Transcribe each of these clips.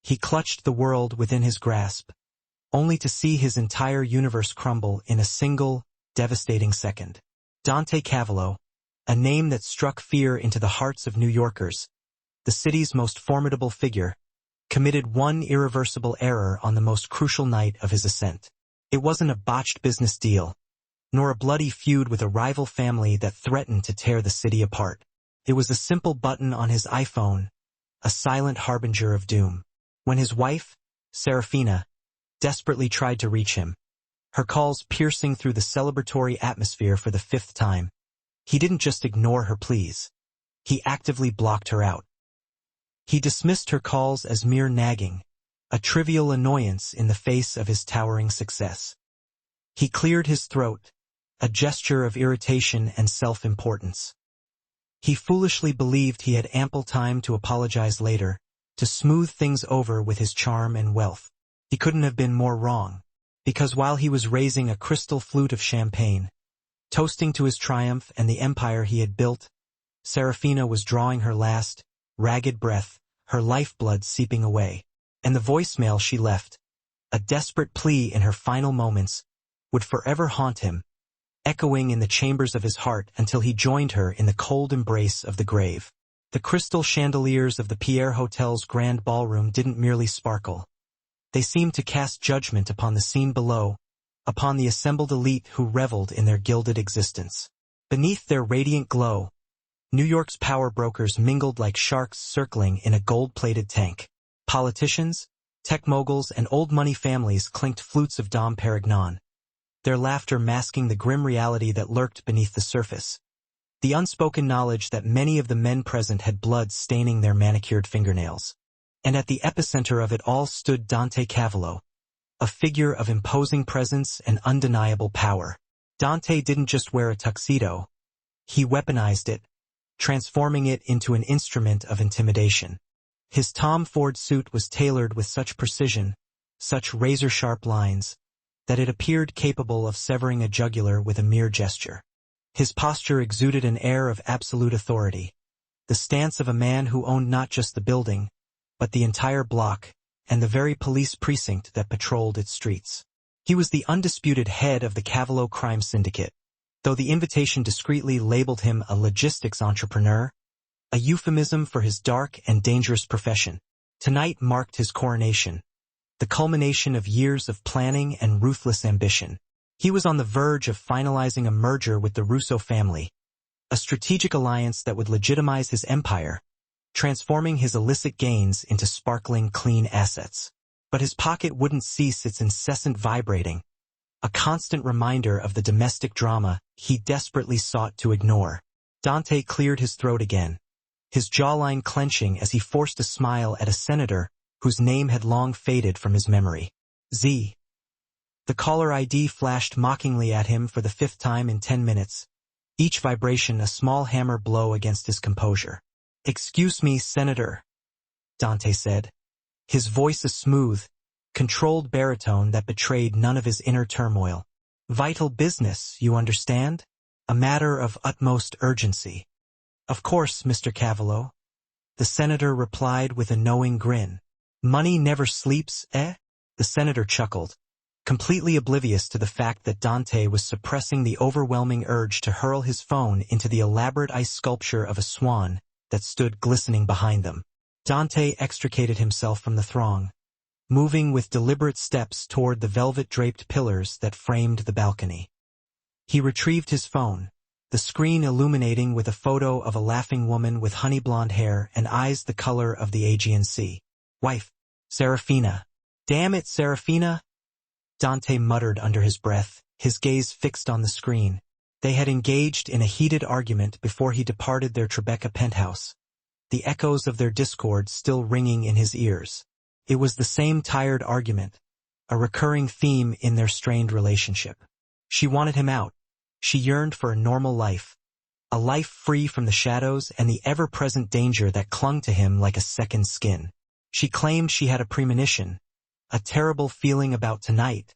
He clutched the world within his grasp, only to see his entire universe crumble in a single, devastating second. Dante Cavallo, a name that struck fear into the hearts of New Yorkers, the city's most formidable figure, committed one irreversible error on the most crucial night of his ascent. It wasn't a botched business deal, nor a bloody feud with a rival family that threatened to tear the city apart. It was a simple button on his iPhone, a silent harbinger of doom. When his wife, Serafina, desperately tried to reach him, her calls piercing through the celebratory atmosphere for the 5th time, he didn't just ignore her pleas. He actively blocked her out. He dismissed her calls as mere nagging, a trivial annoyance in the face of his towering success. He cleared his throat, a gesture of irritation and self-importance. He foolishly believed he had ample time to apologize later, to smooth things over with his charm and wealth. He couldn't have been more wrong, because while he was raising a crystal flute of champagne, toasting to his triumph and the empire he had built, Serafina was drawing her last, ragged breath, her lifeblood seeping away. And the voicemail she left, a desperate plea in her final moments, would forever haunt him, echoing in the chambers of his heart until he joined her in the cold embrace of the grave. The crystal chandeliers of the Pierre Hotel's grand ballroom didn't merely sparkle. They seemed to cast judgment upon the scene below, upon the assembled elite who reveled in their gilded existence. Beneath their radiant glow, New York's power brokers mingled like sharks circling in a gold-plated tank. Politicians, tech moguls, and old money families clinked flutes of Dom Perignon, their laughter masking the grim reality that lurked beneath the surface. The unspoken knowledge that many of the men present had blood staining their manicured fingernails. And at the epicenter of it all stood Dante Cavallo, a figure of imposing presence and undeniable power. Dante didn't just wear a tuxedo. He weaponized it, transforming it into an instrument of intimidation. His Tom Ford suit was tailored with such precision, such razor-sharp lines, that it appeared capable of severing a jugular with a mere gesture. His posture exuded an air of absolute authority, the stance of a man who owned not just the building, but the entire block and the very police precinct that patrolled its streets. He was the undisputed head of the Cavallo crime syndicate, though the invitation discreetly labeled him a logistics entrepreneur, a euphemism for his dark and dangerous profession. Tonight marked his coronation, the culmination of years of planning and ruthless ambition. He was on the verge of finalizing a merger with the Russo family, a strategic alliance that would legitimize his empire, transforming his illicit gains into sparkling, clean assets. But his pocket wouldn't cease its incessant vibrating, a constant reminder of the domestic drama he desperately sought to ignore. Dante cleared his throat again, his jawline clenching as he forced a smile at a senator whose name had long faded from his memory. Z. The caller ID flashed mockingly at him for the 5th time in 10 minutes, each vibration a small hammer blow against his composure. "Excuse me, Senator," Dante said, his voice a smooth, controlled baritone that betrayed none of his inner turmoil. "Vital business, you understand? A matter of utmost urgency." "Of course, Mr. Cavallo," the senator replied with a knowing grin. "Money never sleeps, eh?" The senator chuckled, completely oblivious to the fact that Dante was suppressing the overwhelming urge to hurl his phone into the elaborate ice sculpture of a swan that stood glistening behind them. Dante extricated himself from the throng, moving with deliberate steps toward the velvet-draped pillars that framed the balcony. He retrieved his phone, the screen illuminating with a photo of a laughing woman with honey-blonde hair and eyes the color of the Aegean Sea. "Wife, Serafina." "Damn it, Serafina," Dante muttered under his breath, his gaze fixed on the screen. They had engaged in a heated argument before he departed their Tribeca penthouse, the echoes of their discord still ringing in his ears. It was the same tired argument, a recurring theme in their strained relationship. She wanted him out. She yearned for a normal life, a life free from the shadows and the ever-present danger that clung to him like a second skin. She claimed she had a premonition, a terrible feeling about tonight,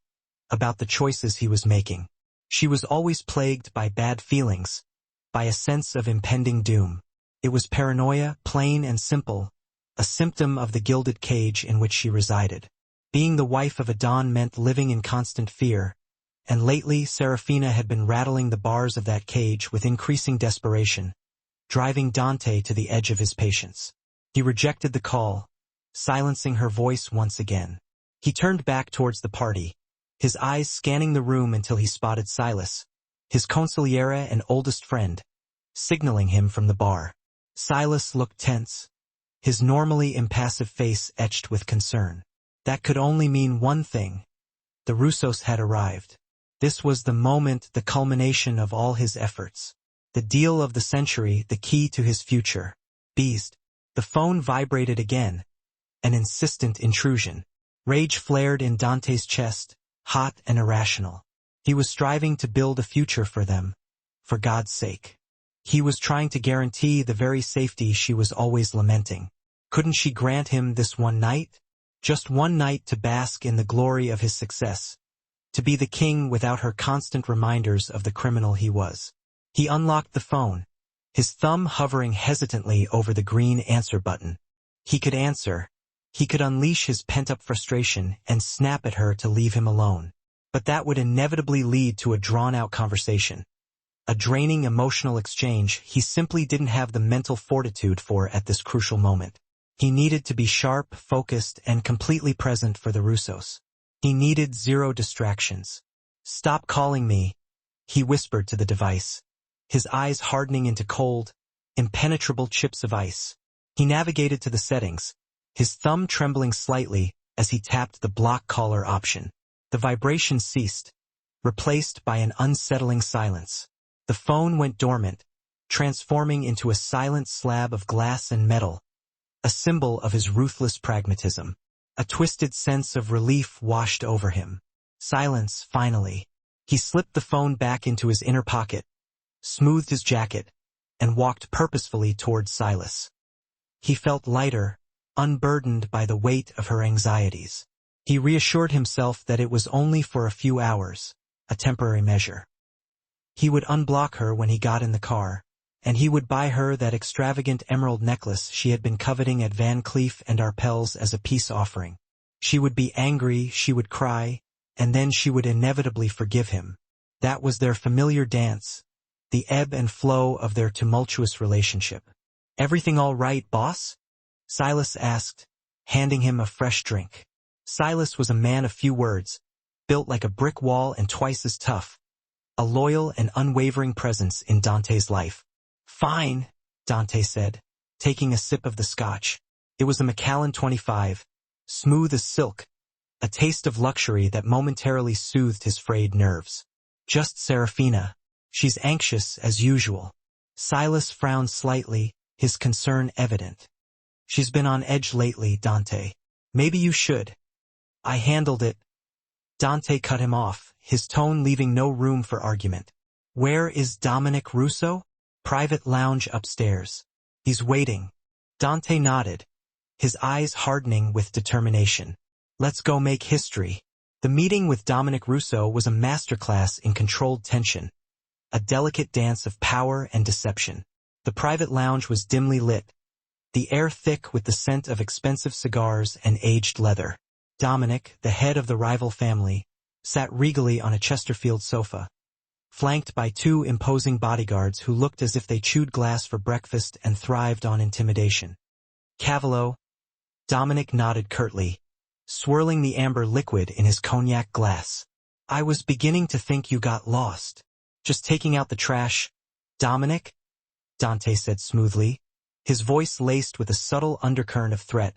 about the choices he was making. She was always plagued by bad feelings, by a sense of impending doom. It was paranoia, plain and simple, a symptom of the gilded cage in which she resided. Being the wife of a Don meant living in constant fear, and lately Serafina had been rattling the bars of that cage with increasing desperation, driving Dante to the edge of his patience. He rejected the call, silencing her voice once again. He turned back towards the party, his eyes scanning the room until he spotted Silas, his consigliere and oldest friend, signaling him from the bar. Silas looked tense, his normally impassive face etched with concern. That could only mean one thing. The Russos had arrived. This was the moment, the culmination of all his efforts. The deal of the century, the key to his future. Beast. The phone vibrated again. An insistent intrusion. Rage flared in Dante's chest, hot and irrational. He was striving to build a future for them. For God's sake. He was trying to guarantee the very safety she was always lamenting. Couldn't she grant him this one night? Just one night to bask in the glory of his success. To be the king without her constant reminders of the criminal he was. He unlocked the phone, his thumb hovering hesitantly over the green answer button. He could answer. He could unleash his pent-up frustration and snap at her to leave him alone. But that would inevitably lead to a drawn-out conversation. A draining emotional exchange he simply didn't have the mental fortitude for at this crucial moment. He needed to be sharp, focused, and completely present for the Russos. He needed zero distractions. "Stop calling me," he whispered to the device, his eyes hardening into cold, impenetrable chips of ice. He navigated to the settings, his thumb trembling slightly as he tapped the block caller option. The vibration ceased, replaced by an unsettling silence. The phone went dormant, transforming into a silent slab of glass and metal, a symbol of his ruthless pragmatism. A twisted sense of relief washed over him. Silence, finally. He slipped the phone back into his inner pocket, smoothed his jacket, and walked purposefully towards Silas. He felt lighter, unburdened by the weight of her anxieties. He reassured himself that it was only for a few hours, a temporary measure. He would unblock her when he got in the car, and he would buy her that extravagant emerald necklace she had been coveting at Van Cleef and Arpels as a peace offering. She would be angry, she would cry, and then she would inevitably forgive him. That was their familiar dance, the ebb and flow of their tumultuous relationship. "Everything all right, boss?" Silas asked, handing him a fresh drink. Silas was a man of few words, built like a brick wall and twice as tough, a loyal and unwavering presence in Dante's life. "Fine," Dante said, taking a sip of the scotch. It was a Macallan 25, smooth as silk, a taste of luxury that momentarily soothed his frayed nerves. "Just Serafina. She's anxious as usual." Silas frowned slightly, his concern evident. "She's been on edge lately, Dante. Maybe you should." "I handled it." Dante cut him off, his tone leaving no room for argument. "Where is Dominic Russo?" "Private lounge upstairs. He's waiting." Dante nodded, his eyes hardening with determination. "Let's go make history." The meeting with Dominic Russo was a masterclass in controlled tension, a delicate dance of power and deception. The private lounge was dimly lit, the air thick with the scent of expensive cigars and aged leather. Dominic, the head of the rival family, sat regally on a Chesterfield sofa, flanked by two imposing bodyguards who looked as if they chewed glass for breakfast and thrived on intimidation. "Cavallo." Dominic nodded curtly, swirling the amber liquid in his cognac glass. "I was beginning to think you got lost. Just taking out the trash." "Dominic?" Dante said smoothly, his voice laced with a subtle undercurrent of threat,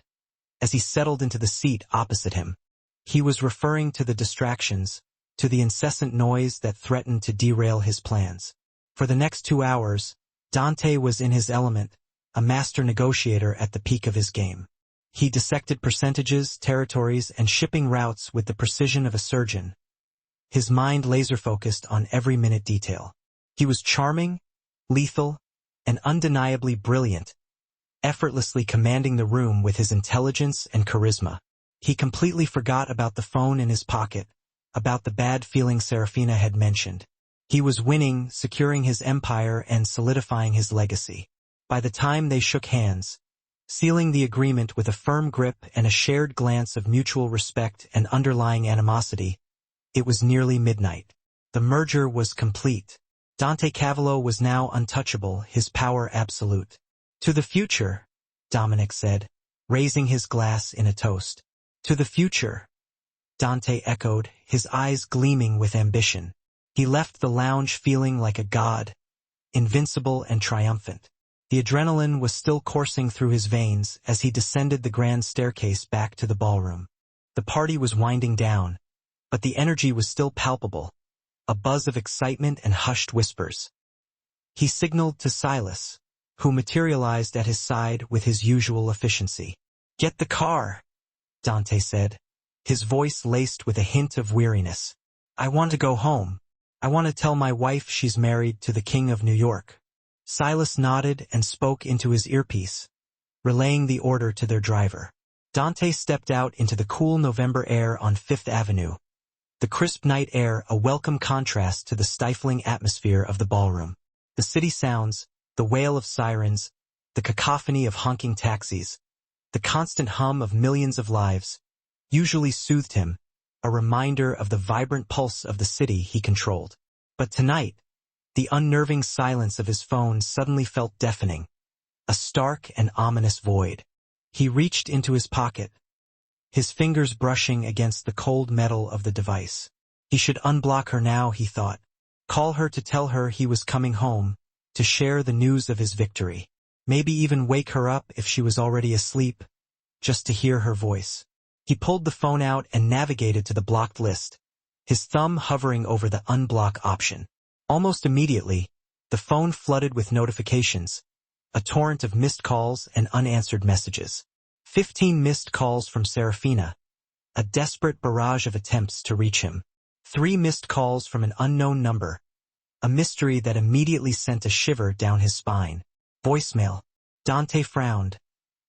as he settled into the seat opposite him. He was referring to the distractions, to the incessant noise that threatened to derail his plans. For the next 2 hours, Dante was in his element, a master negotiator at the peak of his game. He dissected percentages, territories, and shipping routes with the precision of a surgeon, his mind laser-focused on every minute detail. He was charming, lethal, and undeniably brilliant, effortlessly commanding the room with his intelligence and charisma. He completely forgot about the phone in his pocket, about the bad feeling Serafina had mentioned. He was winning, securing his empire and solidifying his legacy. By the time they shook hands, sealing the agreement with a firm grip and a shared glance of mutual respect and underlying animosity. It was nearly midnight. The merger was complete. Dante Cavallo was now untouchable, his power absolute. "To the future," Dominic said, raising his glass in a toast. "To the future," Dante echoed, his eyes gleaming with ambition. He left the lounge feeling like a god, invincible and triumphant. The adrenaline was still coursing through his veins as he descended the grand staircase back to the ballroom. The party was winding down, but the energy was still palpable, a buzz of excitement and hushed whispers. He signaled to Silas, who materialized at his side with his usual efficiency. "Get the car," Dante said, his voice laced with a hint of weariness. "I want to go home. I want to tell my wife she's married to the King of New York." Silas nodded and spoke into his earpiece, relaying the order to their driver. Dante stepped out into the cool November air on Fifth Avenue. The crisp night air a welcome contrast to the stifling atmosphere of the ballroom. The city sounds, the wail of sirens, the cacophony of honking taxis, the constant hum of millions of lives, usually soothed him, a reminder of the vibrant pulse of the city he controlled. But tonight, the unnerving silence of his phone suddenly felt deafening, a stark and ominous void. He reached into his pocket, his fingers brushing against the cold metal of the device. He should unblock her now, he thought. Call her to tell her he was coming home, to share the news of his victory. Maybe even wake her up if she was already asleep, just to hear her voice. He pulled the phone out and navigated to the blocked list, his thumb hovering over the unblock option. Almost immediately, the phone flooded with notifications, a torrent of missed calls and unanswered messages. 15 missed calls from Serafina, a desperate barrage of attempts to reach him. 3 missed calls from an unknown number, a mystery that immediately sent a shiver down his spine. Voicemail. Dante frowned,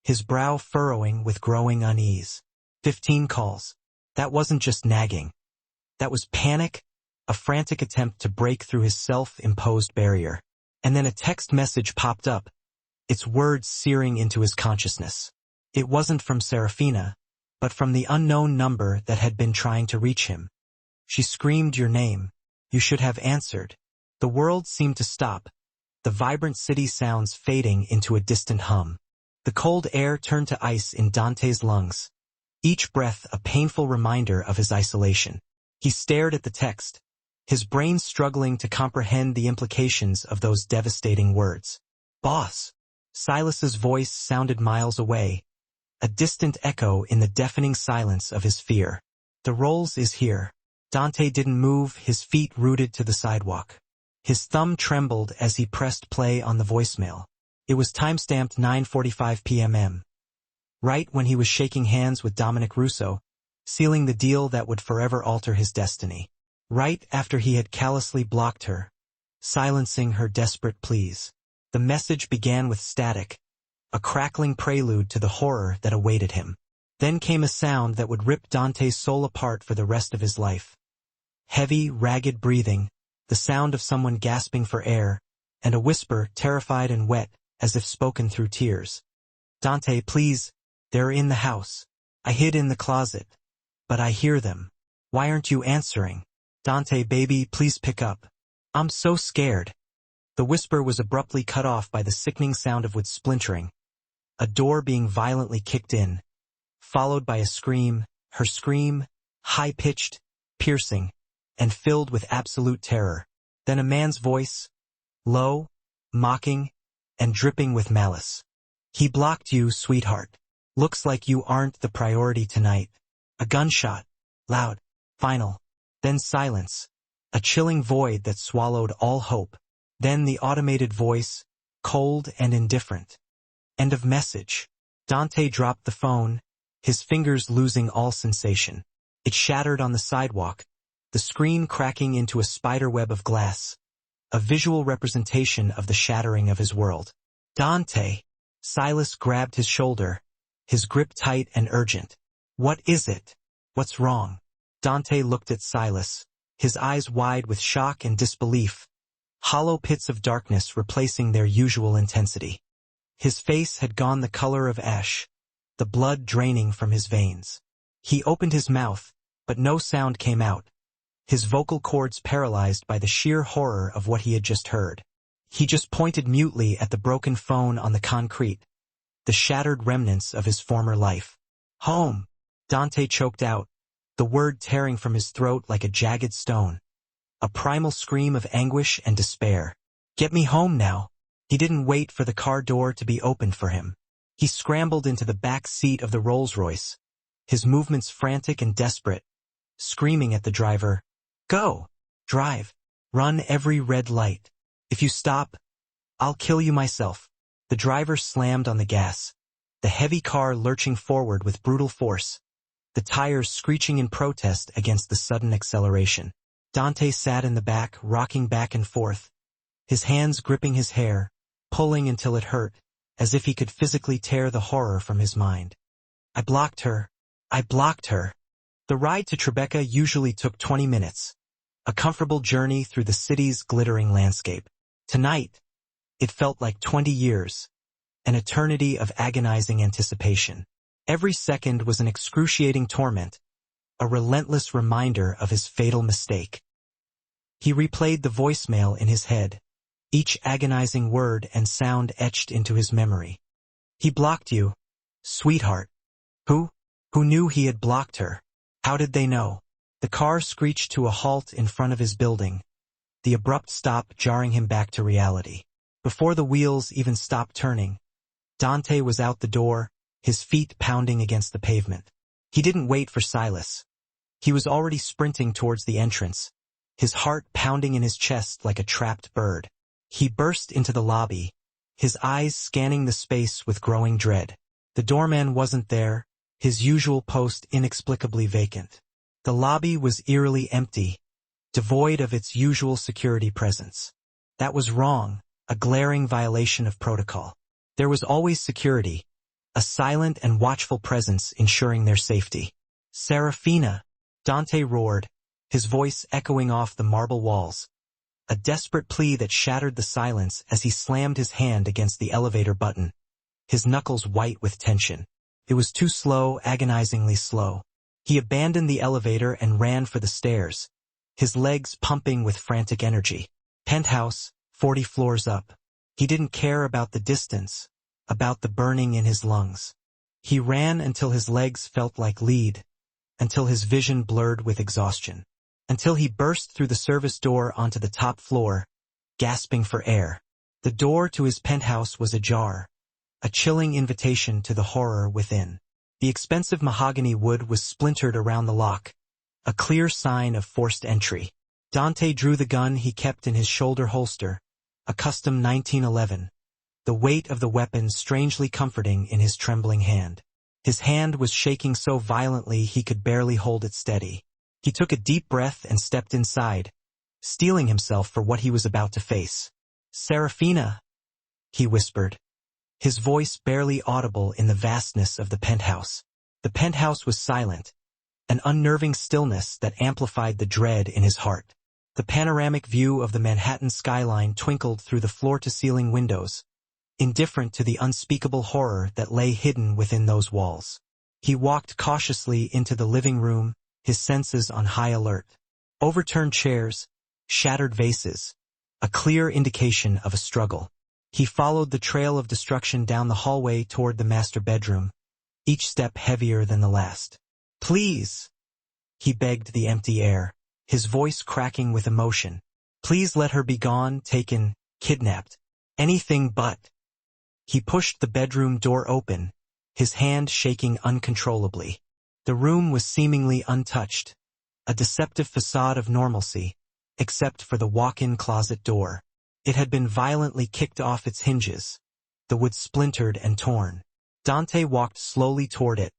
his brow furrowing with growing unease. 15 calls. That wasn't just nagging. That was panic, a frantic attempt to break through his self-imposed barrier. And then a text message popped up, its words searing into his consciousness. It wasn't from Serafina, but from the unknown number that had been trying to reach him. She screamed your name. You should have answered. The world seemed to stop, the vibrant city sounds fading into a distant hum. The cold air turned to ice in Dante's lungs, each breath a painful reminder of his isolation. He stared at the text, his brain struggling to comprehend the implications of those devastating words. "Boss." Silas's voice sounded miles away, a distant echo in the deafening silence of his fear. "The Rolls is here." Dante didn't move, his feet rooted to the sidewalk. His thumb trembled as he pressed play on the voicemail. It was timestamped 9:45 p.m. Right when he was shaking hands with Dominic Russo, sealing the deal that would forever alter his destiny. Right after he had callously blocked her, silencing her desperate pleas. The message began with static, a crackling prelude to the horror that awaited him. Then came a sound that would rip Dante's soul apart for the rest of his life. Heavy, ragged breathing, the sound of someone gasping for air, and a whisper terrified and wet, as if spoken through tears. "Dante, please, they're in the house. I hid in the closet, but I hear them. Why aren't you answering? Dante, baby, please pick up. I'm so scared." The whisper was abruptly cut off by the sickening sound of wood splintering, a door being violently kicked in, followed by a scream, her scream, high-pitched, piercing, and filled with absolute terror. Then a man's voice, low, mocking, and dripping with malice. "He blocked you, sweetheart. Looks like you aren't the priority tonight." A gunshot, loud, final, then silence, a chilling void that swallowed all hope. Then the automated voice, cold and indifferent. "End of message." Dante dropped the phone, his fingers losing all sensation. It shattered on the sidewalk, the screen cracking into a spiderweb of glass, a visual representation of the shattering of his world. "Dante!" Silas grabbed his shoulder, his grip tight and urgent. "What is it? What's wrong?" Dante looked at Silas, his eyes wide with shock and disbelief, hollow pits of darkness replacing their usual intensity. His face had gone the color of ash, the blood draining from his veins. He opened his mouth, but no sound came out, his vocal cords paralyzed by the sheer horror of what he had just heard. He just pointed mutely at the broken phone on the concrete, the shattered remnants of his former life. Home! Dante choked out, the word tearing from his throat like a jagged stone. A primal scream of anguish and despair. Get me home now! He didn't wait for the car door to be opened for him. He scrambled into the back seat of the Rolls-Royce, his movements frantic and desperate, screaming at the driver, "Go! Drive! Run every red light! If you stop, I'll kill you myself." The driver slammed on the gas, the heavy car lurching forward with brutal force, the tires screeching in protest against the sudden acceleration. Dante sat in the back, rocking back and forth, his hands gripping his hair, pulling until it hurt, as if he could physically tear the horror from his mind. I blocked her. The ride to Tribeca usually took 20 minutes, a comfortable journey through the city's glittering landscape. Tonight, it felt like 20 years, an eternity of agonizing anticipation. Every second was an excruciating torment, a relentless reminder of his fatal mistake. He replayed the voicemail in his head, each agonizing word and sound etched into his memory. He blocked you, sweetheart. Who? Who knew he had blocked her? How did they know? The car screeched to a halt in front of his building, the abrupt stop jarring him back to reality. Before the wheels even stopped turning, Dante was out the door, his feet pounding against the pavement. He didn't wait for Silas. He was already sprinting towards the entrance, his heart pounding in his chest like a trapped bird. He burst into the lobby, his eyes scanning the space with growing dread. The doorman wasn't there, his usual post inexplicably vacant. The lobby was eerily empty, devoid of its usual security presence. That was wrong, a glaring violation of protocol. There was always security, a silent and watchful presence ensuring their safety. Serafina! Dante roared, his voice echoing off the marble walls, a desperate plea that shattered the silence as he slammed his hand against the elevator button, his knuckles white with tension. It was too slow, agonizingly slow. He abandoned the elevator and ran for the stairs, his legs pumping with frantic energy. Penthouse, 40 floors up. He didn't care about the distance, about the burning in his lungs. He ran until his legs felt like lead, until his vision blurred with exhaustion, until he burst through the service door onto the top floor, gasping for air. The door to his penthouse was ajar, a chilling invitation to the horror within. The expensive mahogany wood was splintered around the lock, a clear sign of forced entry. Dante drew the gun he kept in his shoulder holster, a custom 1911, the weight of the weapon strangely comforting in his trembling hand. His hand was shaking so violently he could barely hold it steady. He took a deep breath and stepped inside, steeling himself for what he was about to face. "Serafina," he whispered, his voice barely audible in the vastness of the penthouse. The penthouse was silent, an unnerving stillness that amplified the dread in his heart. The panoramic view of the Manhattan skyline twinkled through the floor-to-ceiling windows, indifferent to the unspeakable horror that lay hidden within those walls. He walked cautiously into the living room, his senses on high alert. Overturned chairs, shattered vases, a clear indication of a struggle. He followed the trail of destruction down the hallway toward the master bedroom, each step heavier than the last. "Please," he begged the empty air, his voice cracking with emotion. "Please let her be gone, taken, kidnapped. Anything but." He pushed the bedroom door open, his hand shaking uncontrollably. The room was seemingly untouched, a deceptive facade of normalcy, except for the walk-in closet door. It had been violently kicked off its hinges, the wood splintered and torn. Dante walked slowly toward it,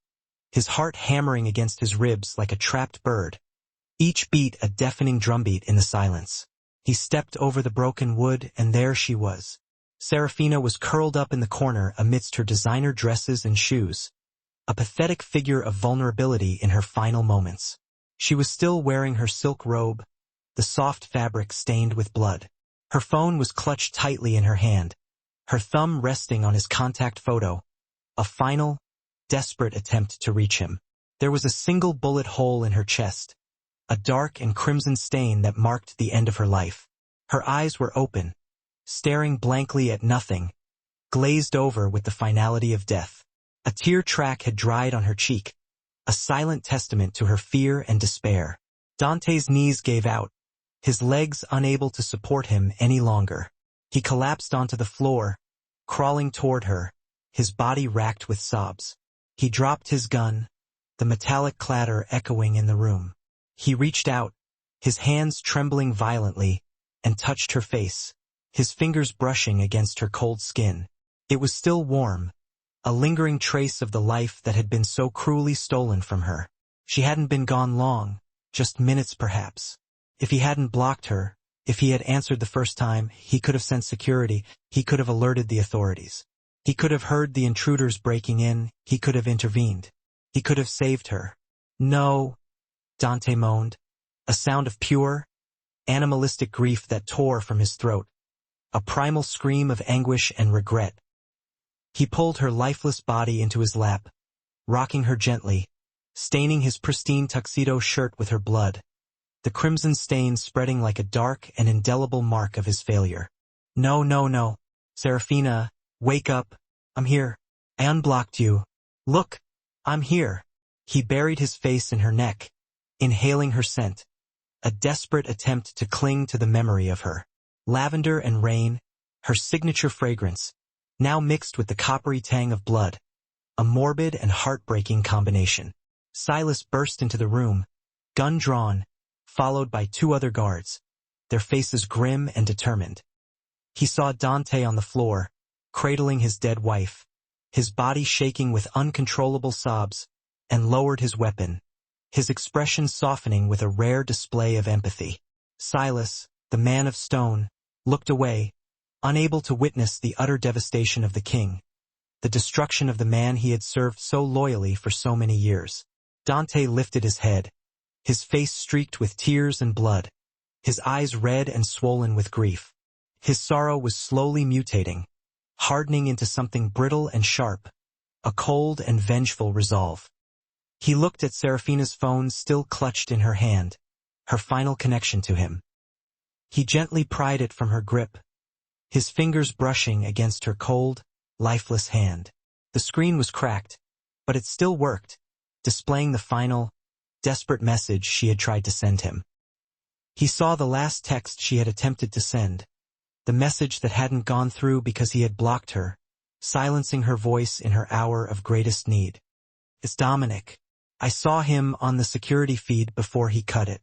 his heart hammering against his ribs like a trapped bird, each beat a deafening drumbeat in the silence. He stepped over the broken wood, and there she was. Serafina was curled up in the corner amidst her designer dresses and shoes, a pathetic figure of vulnerability in her final moments. She was still wearing her silk robe, the soft fabric stained with blood. Her phone was clutched tightly in her hand, her thumb resting on his contact photo, a final, desperate attempt to reach him. There was a single bullet hole in her chest, a dark and crimson stain that marked the end of her life. Her eyes were open, staring blankly at nothing, glazed over with the finality of death. A tear track had dried on her cheek, a silent testament to her fear and despair. Dante's knees gave out, his legs unable to support him any longer. He collapsed onto the floor, crawling toward her, his body racked with sobs. He dropped his gun, the metallic clatter echoing in the room. He reached out, his hands trembling violently, and touched her face, his fingers brushing against her cold skin. It was still warm, a lingering trace of the life that had been so cruelly stolen from her. She hadn't been gone long, just minutes perhaps. If he hadn't blocked her, if he had answered the first time, he could have sent security, he could have alerted the authorities. He could have heard the intruders breaking in, he could have intervened. He could have saved her. No, Dante moaned, a sound of pure, animalistic grief that tore from his throat, a primal scream of anguish and regret. He pulled her lifeless body into his lap, rocking her gently, staining his pristine tuxedo shirt with her blood, the crimson stain spreading like a dark and indelible mark of his failure. No, no, no. Serafina, wake up. I'm here. I unblocked you. Look, I'm here. He buried his face in her neck, inhaling her scent, a desperate attempt to cling to the memory of her. Lavender and rain, her signature fragrance, now mixed with the coppery tang of blood, a morbid and heartbreaking combination. Silas burst into the room, gun drawn, followed by two other guards, their faces grim and determined. He saw Dante on the floor, cradling his dead wife, his body shaking with uncontrollable sobs, and lowered his weapon, his expression softening with a rare display of empathy. Silas, the man of stone, looked away, unable to witness the utter devastation of the king, the destruction of the man he had served so loyally for so many years. Dante lifted his head, his face streaked with tears and blood, his eyes red and swollen with grief. His sorrow was slowly mutating, hardening into something brittle and sharp, a cold and vengeful resolve. He looked at Serafina's phone still clutched in her hand, her final connection to him. He gently pried it from her grip, his fingers brushing against her cold, lifeless hand. The screen was cracked, but it still worked, displaying the final, desperate message she had tried to send him. He saw the last text she had attempted to send, the message that hadn't gone through because he had blocked her, silencing her voice in her hour of greatest need. It's Dominic. I saw him on the security feed before he cut it.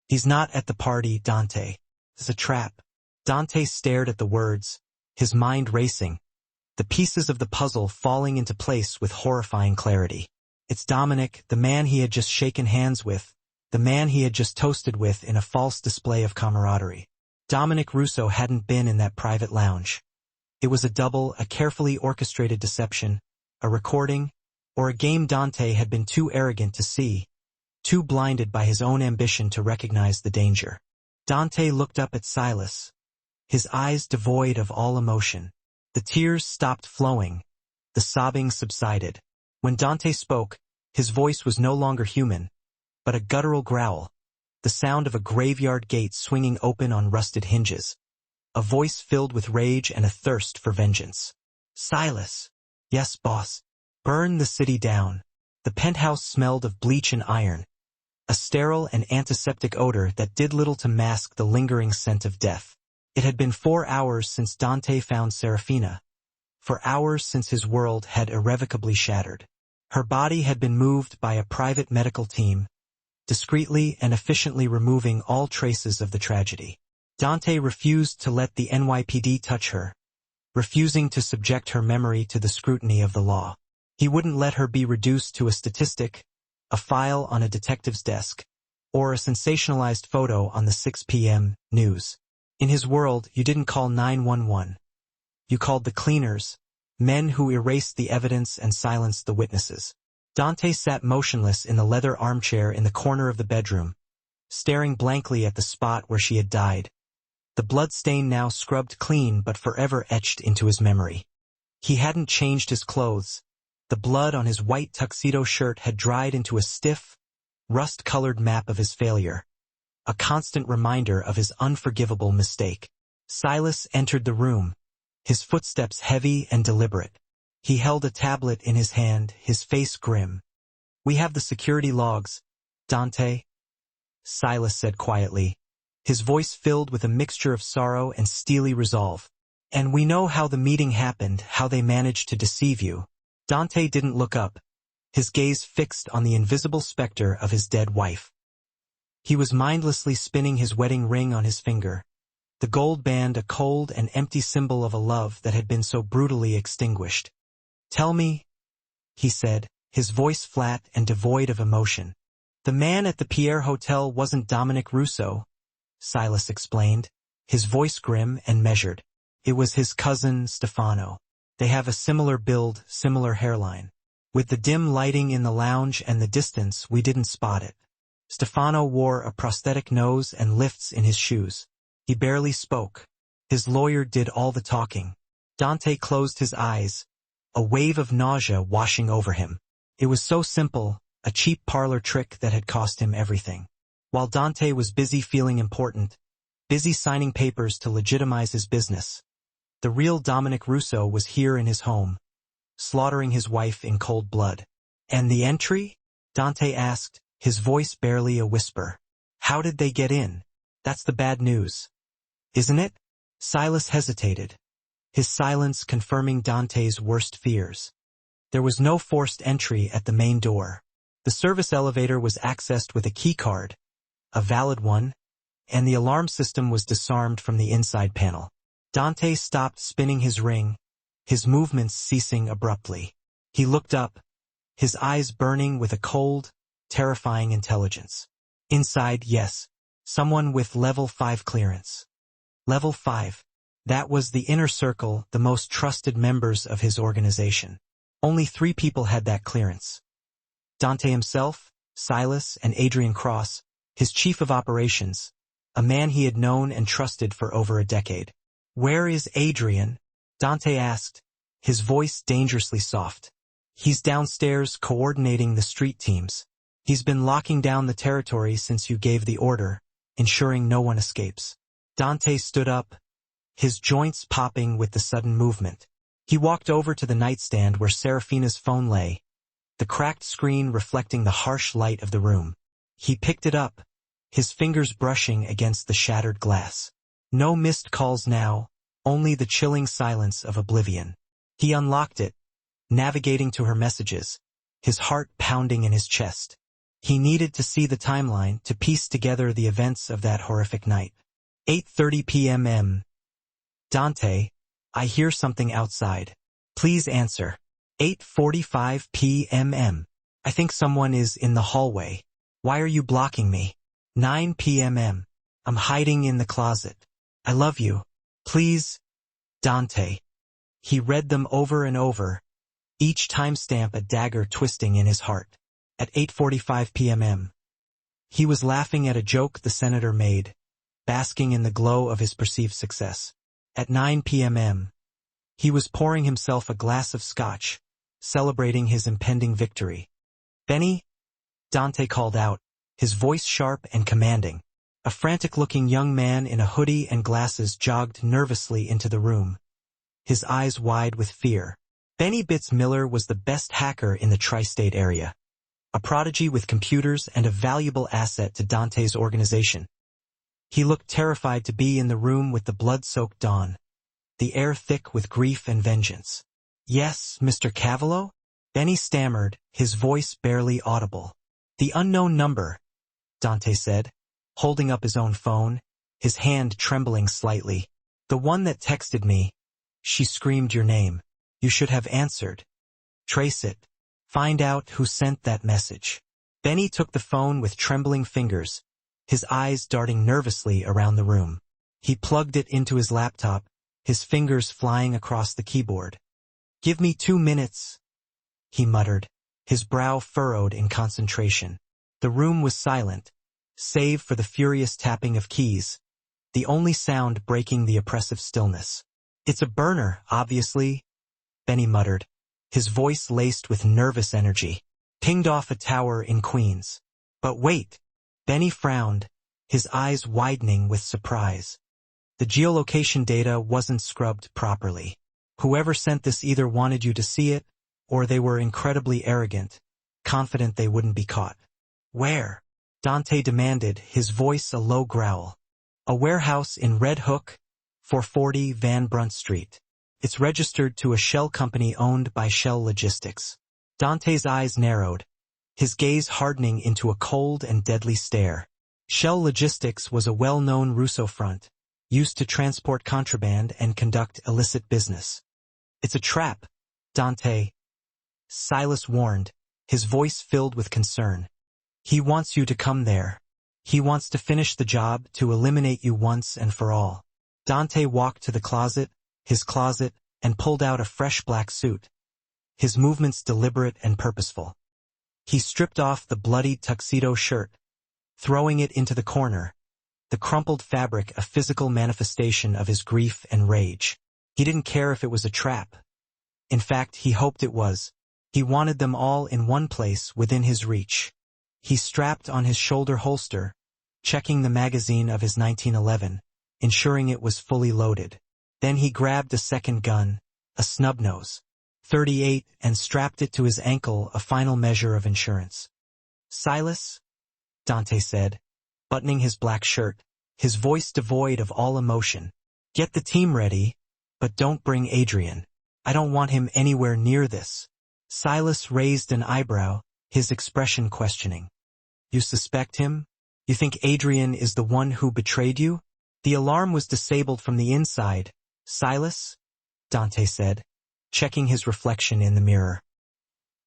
He's not at the party, Dante. It's a trap. Dante stared at the words, his mind racing, the pieces of the puzzle falling into place with horrifying clarity. It's Dominic, the man he had just shaken hands with, the man he had just toasted with in a false display of camaraderie. Dominic Russo hadn't been in that private lounge. It was a double, a carefully orchestrated deception, a recording, or a game Dante had been too arrogant to see, too blinded by his own ambition to recognize the danger. Dante looked up at Silas, his eyes devoid of all emotion. The tears stopped flowing, the sobbing subsided. When Dante spoke, his voice was no longer human, but a guttural growl, the sound of a graveyard gate swinging open on rusted hinges, a voice filled with rage and a thirst for vengeance. Silas. Yes, boss. Burn the city down. The penthouse smelled of bleach and iron, a sterile and antiseptic odor that did little to mask the lingering scent of death. It had been 4 hours since Dante found Serafina, 4 hours since his world had irrevocably shattered. Her body had been moved by a private medical team, discreetly and efficiently removing all traces of the tragedy. Dante refused to let the NYPD touch her, refusing to subject her memory to the scrutiny of the law. He wouldn't let her be reduced to a statistic, a file on a detective's desk, or a sensationalized photo on the 6 p.m. news. In his world, you didn't call 911. You called the cleaners, men who erased the evidence and silenced the witnesses. Dante sat motionless in the leather armchair in the corner of the bedroom, staring blankly at the spot where she had died, the blood stain now scrubbed clean but forever etched into his memory. He hadn't changed his clothes. The blood on his white tuxedo shirt had dried into a stiff, rust-colored map of his failure, a constant reminder of his unforgivable mistake. Silas entered the room, his footsteps heavy and deliberate. He held a tablet in his hand, his face grim. "We have the security logs, Dante," Silas said quietly, his voice filled with a mixture of sorrow and steely resolve. "And we know how the meeting happened, how they managed to deceive you." Dante didn't look up, his gaze fixed on the invisible specter of his dead wife. He was mindlessly spinning his wedding ring on his finger, the gold band a cold and empty symbol of a love that had been so brutally extinguished. "Tell me," he said, his voice flat and devoid of emotion. "The man at the Pierre Hotel wasn't Dominic Rousseau," Silas explained, his voice grim and measured. "It was his cousin, Stefano. They have a similar build, similar hairline. With the dim lighting in the lounge and the distance, we didn't spot it. Stefano wore a prosthetic nose and lifts in his shoes. He barely spoke. His lawyer did all the talking." Dante closed his eyes, a wave of nausea washing over him. It was so simple, a cheap parlor trick that had cost him everything. While Dante was busy feeling important, busy signing papers to legitimize his business, the real Dominic Rousseau was here in his home, slaughtering his wife in cold blood. "And the entry?" Dante asked, his voice barely a whisper. "How did they get in? That's the bad news, isn't it?" Silas hesitated, his silence confirming Dante's worst fears. There was no forced entry at the main door. The service elevator was accessed with a key card, a valid one, and the alarm system was disarmed from the inside panel. Dante stopped spinning his ring, his movements ceasing abruptly. He looked up, his eyes burning with a cold, terrifying intelligence. Inside, yes, someone with level 5 clearance. Level 5. That was the inner circle, the most trusted members of his organization. Only 3 people had that clearance. Dante himself, Silas, and Adrian Cross, his chief of operations, a man he had known and trusted for over a decade. "Where is Adrian?" Dante asked, his voice dangerously soft. "He's downstairs coordinating the street teams. He's been locking down the territory since you gave the order, ensuring no one escapes." Dante stood up, his joints popping with the sudden movement. He walked over to the nightstand where Serafina's phone lay, the cracked screen reflecting the harsh light of the room. He picked it up, his fingers brushing against the shattered glass. No missed calls now, only the chilling silence of oblivion. He unlocked it, navigating to her messages, his heart pounding in his chest. He needed to see the timeline to piece together the events of that horrific night. 8:30 p.m. "Dante, I hear something outside. Please answer." 8:45 p.m. "I think someone is in the hallway. Why are you blocking me?" 9 p.m. "I'm hiding in the closet. I love you. Please, Dante." He read them over and over, each timestamp a dagger twisting in his heart. At 8:45 p.m. he was laughing at a joke the senator made, basking in the glow of his perceived success. At 9 p.m. he was pouring himself a glass of scotch, celebrating his impending victory. "Benny?" Dante called out, his voice sharp and commanding. A frantic-looking young man in a hoodie and glasses jogged nervously into the room, his eyes wide with fear. Benny Bitts Miller was the best hacker in the tri-state area, a prodigy with computers and a valuable asset to Dante's organization. He looked terrified to be in the room with the blood-soaked dawn, the air thick with grief and vengeance. "Yes, Mr. Cavallo?" Benny stammered, his voice barely audible. "The unknown number," Dante said, holding up his own phone, his hand trembling slightly. "The one that texted me. She screamed your name. You should have answered. Trace it. Find out who sent that message." Benny took the phone with trembling fingers, his eyes darting nervously around the room. He plugged it into his laptop, his fingers flying across the keyboard. "Give me 2 minutes," he muttered, his brow furrowed in concentration. The room was silent, save for the furious tapping of keys, the only sound breaking the oppressive stillness. "It's a burner, obviously," Benny muttered, his voice laced with nervous energy. "Pinged off a tower in Queens." "But wait," Benny frowned, his eyes widening with surprise. "The geolocation data wasn't scrubbed properly. Whoever sent this either wanted you to see it, or they were incredibly arrogant, confident they wouldn't be caught." "Where?" Dante demanded, his voice a low growl. "A warehouse in Red Hook, 440 Van Brunt Street. It's registered to a shell company owned by Shell Logistics." Dante's eyes narrowed, his gaze hardening into a cold and deadly stare. Shell Logistics was a well-known Russo front, used to transport contraband and conduct illicit business. "It's a trap," Dante. Silas warned, his voice filled with concern. "He wants you to come there. He wants to finish the job, to eliminate you once and for all." Dante walked to the closet, and pulled out a fresh black suit, his movements deliberate and purposeful. He stripped off the bloody tuxedo shirt, throwing it into the corner, the crumpled fabric a physical manifestation of his grief and rage. He didn't care if it was a trap. In fact, he hoped it was. He wanted them all in one place within his reach. He strapped on his shoulder holster, checking the magazine of his 1911, ensuring it was fully loaded. Then he grabbed a second gun, a snub-nose, .38, and strapped it to his ankle, a final measure of insurance. "Silas," Dante said, buttoning his black shirt, his voice devoid of all emotion, "get the team ready, but don't bring Adrian. I don't want him anywhere near this." Silas raised an eyebrow, his expression questioning. "You suspect him? You think Adrian is the one who betrayed you?" "The alarm was disabled from the inside, Silas," Dante said, checking his reflection in the mirror.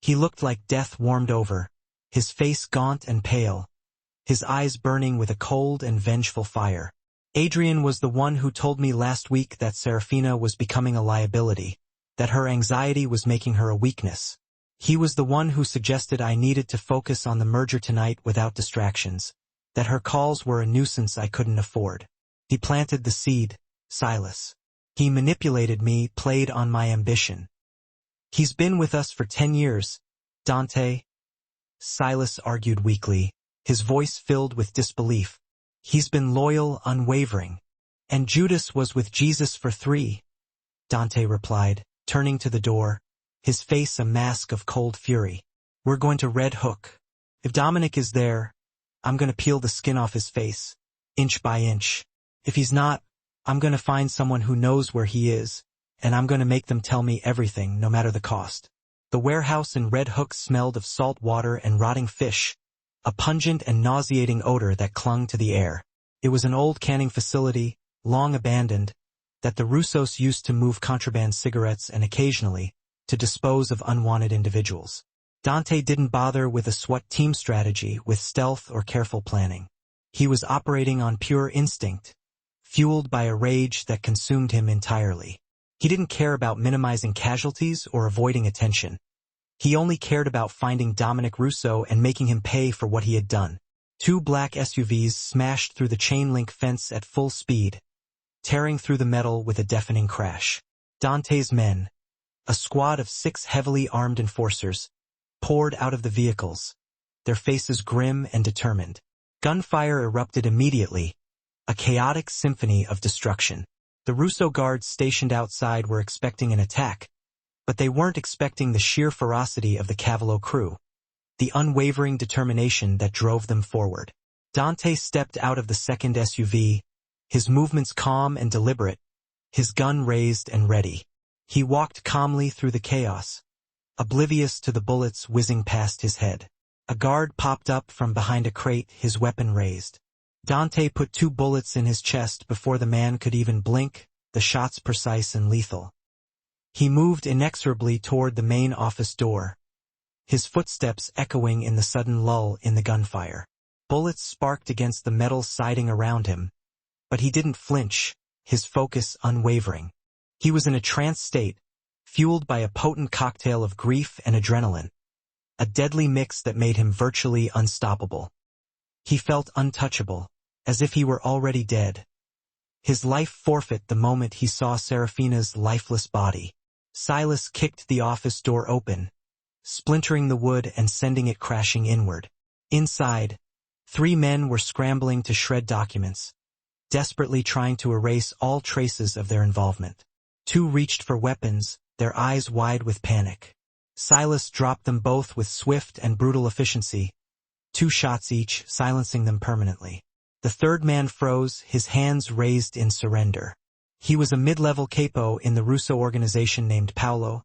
He looked like death warmed over, his face gaunt and pale, his eyes burning with a cold and vengeful fire. "Adrian was the one who told me last week that Serafina was becoming a liability, that her anxiety was making her a weakness. He was the one who suggested I needed to focus on the merger tonight without distractions, that her calls were a nuisance I couldn't afford. He planted the seed, Silas. He manipulated me, played on my ambition. He's been with us for 10 years, Dante," Silas argued weakly, his voice filled with disbelief. "He's been loyal, unwavering. And Judas was with Jesus for 3, Dante replied, turning to the door, his face a mask of cold fury. "We're going to Red Hook. If Dominic is there, I'm going to peel the skin off his face, inch by inch. If he's not, I'm going to find someone who knows where he is, and I'm going to make them tell me everything, no matter the cost." The warehouse in Red Hook smelled of salt water and rotting fish, a pungent and nauseating odor that clung to the air. It was an old canning facility, long abandoned, that the Russos used to move contraband cigarettes and occasionally to dispose of unwanted individuals. Dante didn't bother with a SWAT team strategy, with stealth or careful planning. He was operating on pure instinct, fueled by a rage that consumed him entirely. He didn't care about minimizing casualties or avoiding attention. He only cared about finding Dominic Russo and making him pay for what he had done. 2 black SUVs smashed through the chain-link fence at full speed, tearing through the metal with a deafening crash. Dante's men, a squad of 6 heavily armed enforcers, poured out of the vehicles, their faces grim and determined. Gunfire erupted immediately, a chaotic symphony of destruction. The Russo guards stationed outside were expecting an attack, but they weren't expecting the sheer ferocity of the Cavallo crew, the unwavering determination that drove them forward. Dante stepped out of the second SUV, his movements calm and deliberate, his gun raised and ready. He walked calmly through the chaos, oblivious to the bullets whizzing past his head. A guard popped up from behind a crate, his weapon raised. Dante put 2 bullets in his chest before the man could even blink, the shots precise and lethal. He moved inexorably toward the main office door, his footsteps echoing in the sudden lull in the gunfire. Bullets sparked against the metal siding around him, but he didn't flinch, his focus unwavering. He was in a trance state, fueled by a potent cocktail of grief and adrenaline, a deadly mix that made him virtually unstoppable. He felt untouchable, as if he were already dead. His life forfeit the moment he saw Serafina's lifeless body. Silas kicked the office door open, splintering the wood and sending it crashing inward. Inside, 3 men were scrambling to shred documents, desperately trying to erase all traces of their involvement. 2 reached for weapons, their eyes wide with panic. Silas dropped them both with swift and brutal efficiency, 2 shots each, silencing them permanently. The 3rd man froze, his hands raised in surrender. He was a mid-level capo in the Russo organization named Paolo,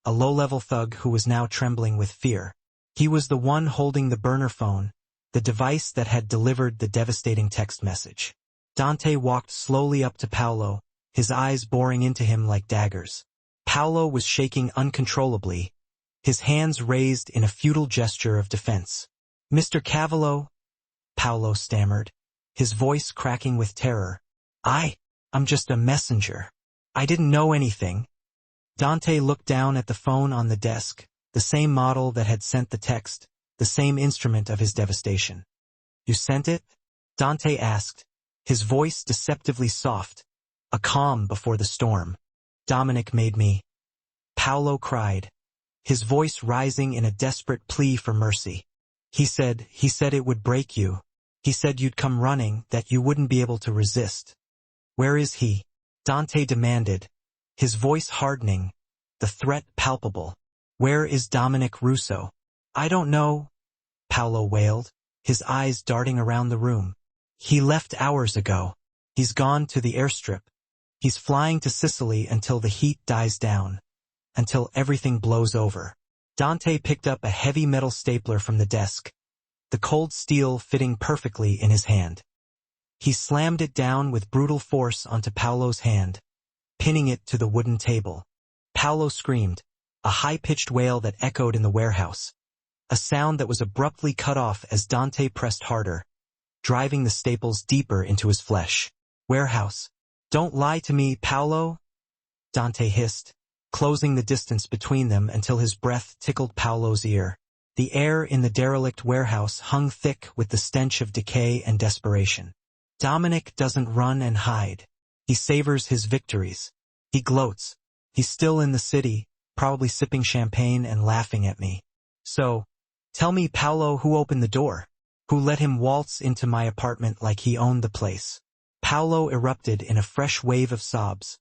a low-level thug who was now trembling with fear. He was the one holding the burner phone, the device that had delivered the devastating text message. Dante walked slowly up to Paolo, his eyes boring into him like daggers. Paolo was shaking uncontrollably, his hands raised in a futile gesture of defense. "Mr. Cavallo," Paolo stammered, his voice cracking with terror. I'm just a messenger. I didn't know anything." Dante looked down at the phone on the desk, the same model that had sent the text, the same instrument of his devastation. "You sent it?" Dante asked, his voice deceptively soft, a calm before the storm. "Dominic made me." Paolo cried, his voice rising in a desperate plea for mercy. He said it would break you. He said you'd come running, that you wouldn't be able to resist." "Where is he?" Dante demanded, his voice hardening, the threat palpable. "Where is Dominic Russo?" "I don't know," Paolo wailed, his eyes darting around the room. "He left hours ago. He's gone to the airstrip. He's flying to Sicily until the heat dies down, until everything blows over." Dante picked up a heavy metal stapler from the desk, the cold steel fitting perfectly in his hand. He slammed it down with brutal force onto Paolo's hand, pinning it to the wooden table. Paolo screamed, a high-pitched wail that echoed in the warehouse, a sound that was abruptly cut off as Dante pressed harder, driving the staples deeper into his flesh. "Warehouse. Don't lie to me, Paolo," Dante hissed, closing the distance between them until his breath tickled Paolo's ear. The air in the derelict warehouse hung thick with the stench of decay and desperation. "Dominic doesn't run and hide. He savors his victories. He gloats. He's still in the city, probably sipping champagne and laughing at me. So, tell me, Paolo, who opened the door? Who let him waltz into my apartment like he owned the place?" Paolo erupted in a fresh wave of sobs,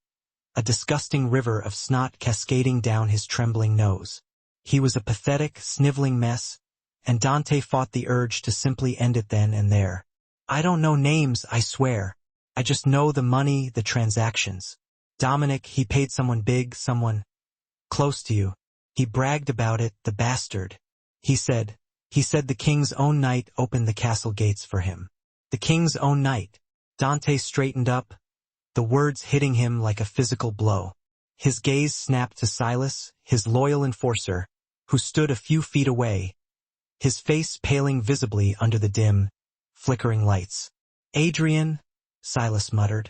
a disgusting river of snot cascading down his trembling nose. He was a pathetic, sniveling mess, and Dante fought the urge to simply end it then and there. "I don't know names, I swear. I just know the money, the transactions. Dominic, he paid someone big, someone close to you. He bragged about it, the bastard. He said the king's own knight opened the castle gates for him." "The king's own knight." Dante straightened up, the words hitting him like a physical blow. His gaze snapped to Silas, his loyal enforcer, who stood a few feet away, his face paling visibly under the dim, flickering lights. "Adrian," Silas muttered,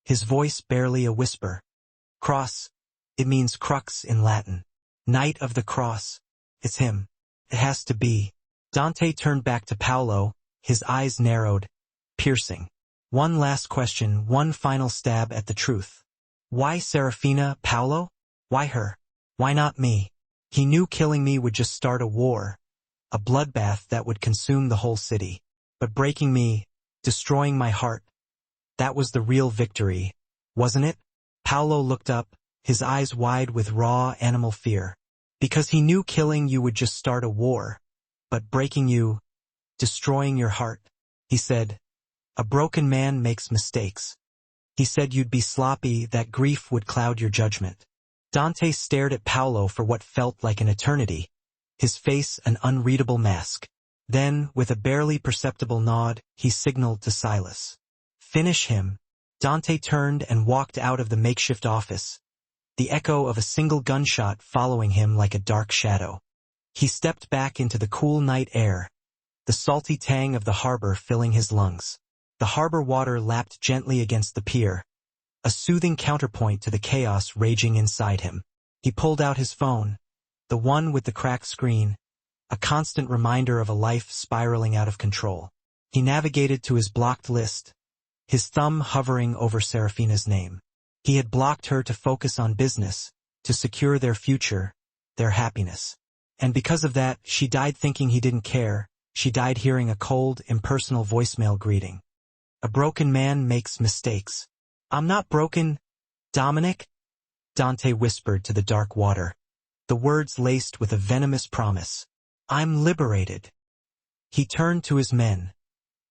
his voice barely a whisper. "Cross, it means crux in Latin. Knight of the Cross. It's him. It has to be." Dante turned back to Paolo, his eyes narrowed, piercing. One last question, one final stab at the truth. "Why Serafina, Paolo? Why her? Why not me?" He knew killing me would just start a war, a bloodbath that would consume the whole city. But breaking me, destroying my heart, that was the real victory, wasn't it? Paolo looked up, his eyes wide with raw animal fear. "Because he knew killing you would just start a war, but breaking you, destroying your heart," he said, "a broken man makes mistakes. He said you'd be sloppy, that grief would cloud your judgment." Dante stared at Paolo for what felt like an eternity, his face an unreadable mask. Then, with a barely perceptible nod, he signaled to Silas. "Finish him." Dante turned and walked out of the makeshift office, the echo of a single gunshot following him like a dark shadow. He stepped back into the cool night air, the salty tang of the harbor filling his lungs. The harbor water lapped gently against the pier, a soothing counterpoint to the chaos raging inside him. He pulled out his phone, the one with the cracked screen, a constant reminder of a life spiraling out of control. He navigated to his blocked list, his thumb hovering over Serafina's name. He had blocked her to focus on business, to secure their future, their happiness. And because of that, she died thinking he didn't care. She died hearing a cold, impersonal voicemail greeting. A broken man makes mistakes. I'm not broken, Dominic, Dante whispered to the dark water, the words laced with a venomous promise. I'm liberated. He turned to his men,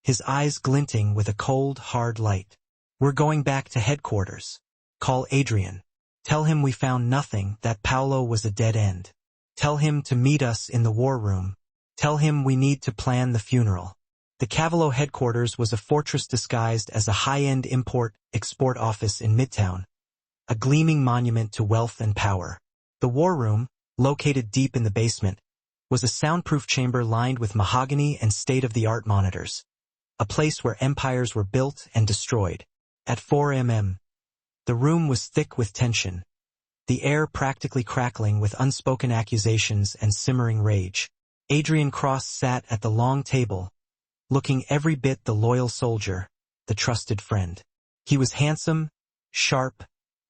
his eyes glinting with a cold, hard light. We're going back to headquarters. Call Adrian. Tell him we found nothing, that Paolo was a dead end. Tell him to meet us in the war room. Tell him we need to plan the funeral. The Cavallo headquarters was a fortress disguised as a high-end import-export office in Midtown, a gleaming monument to wealth and power. The war room, located deep in the basement, was a soundproof chamber lined with mahogany and state-of-the-art monitors, a place where empires were built and destroyed. At 4 a.m., the room was thick with tension, the air practically crackling with unspoken accusations and simmering rage. Adrian Cross sat at the long table, looking every bit the loyal soldier, the trusted friend. He was handsome, sharp,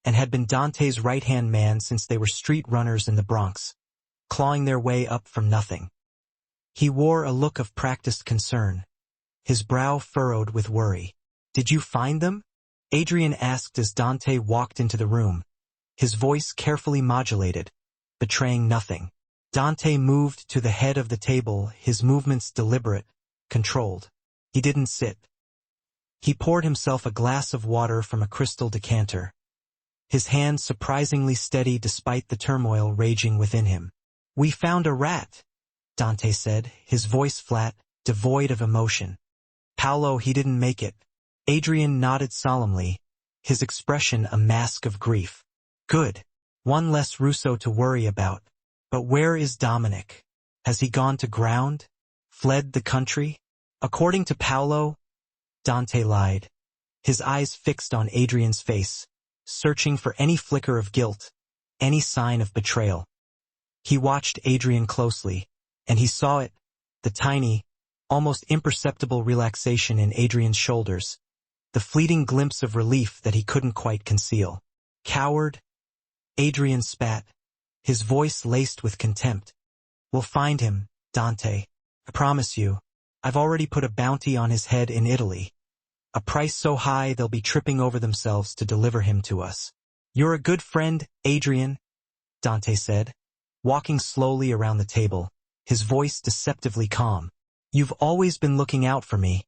and had been Dante's right-hand man since they were street runners in the Bronx, clawing their way up from nothing. He wore a look of practiced concern, his brow furrowed with worry. Did you find them? Adrian asked as Dante walked into the room, his voice carefully modulated, betraying nothing. Dante moved to the head of the table, his movements deliberate, controlled. He didn't sit. He poured himself a glass of water from a crystal decanter, his hand surprisingly steady despite the turmoil raging within him. We found a rat, Dante said, his voice flat, devoid of emotion. Paolo, he didn't make it. Adrian nodded solemnly, his expression a mask of grief. Good. One less Russo to worry about. But where is Dominic? Has he gone to ground? Fled the country? According to Paolo, Dante lied, his eyes fixed on Adrian's face, searching for any flicker of guilt, any sign of betrayal. He watched Adrian closely, and he saw it, the tiny, almost imperceptible relaxation in Adrian's shoulders, the fleeting glimpse of relief that he couldn't quite conceal. Coward? Adrian spat, his voice laced with contempt. We'll find him, Dante. I promise you. I've already put a bounty on his head in Italy. A price so high they'll be tripping over themselves to deliver him to us. You're a good friend, Adrian, Dante said, walking slowly around the table, his voice deceptively calm. You've always been looking out for me,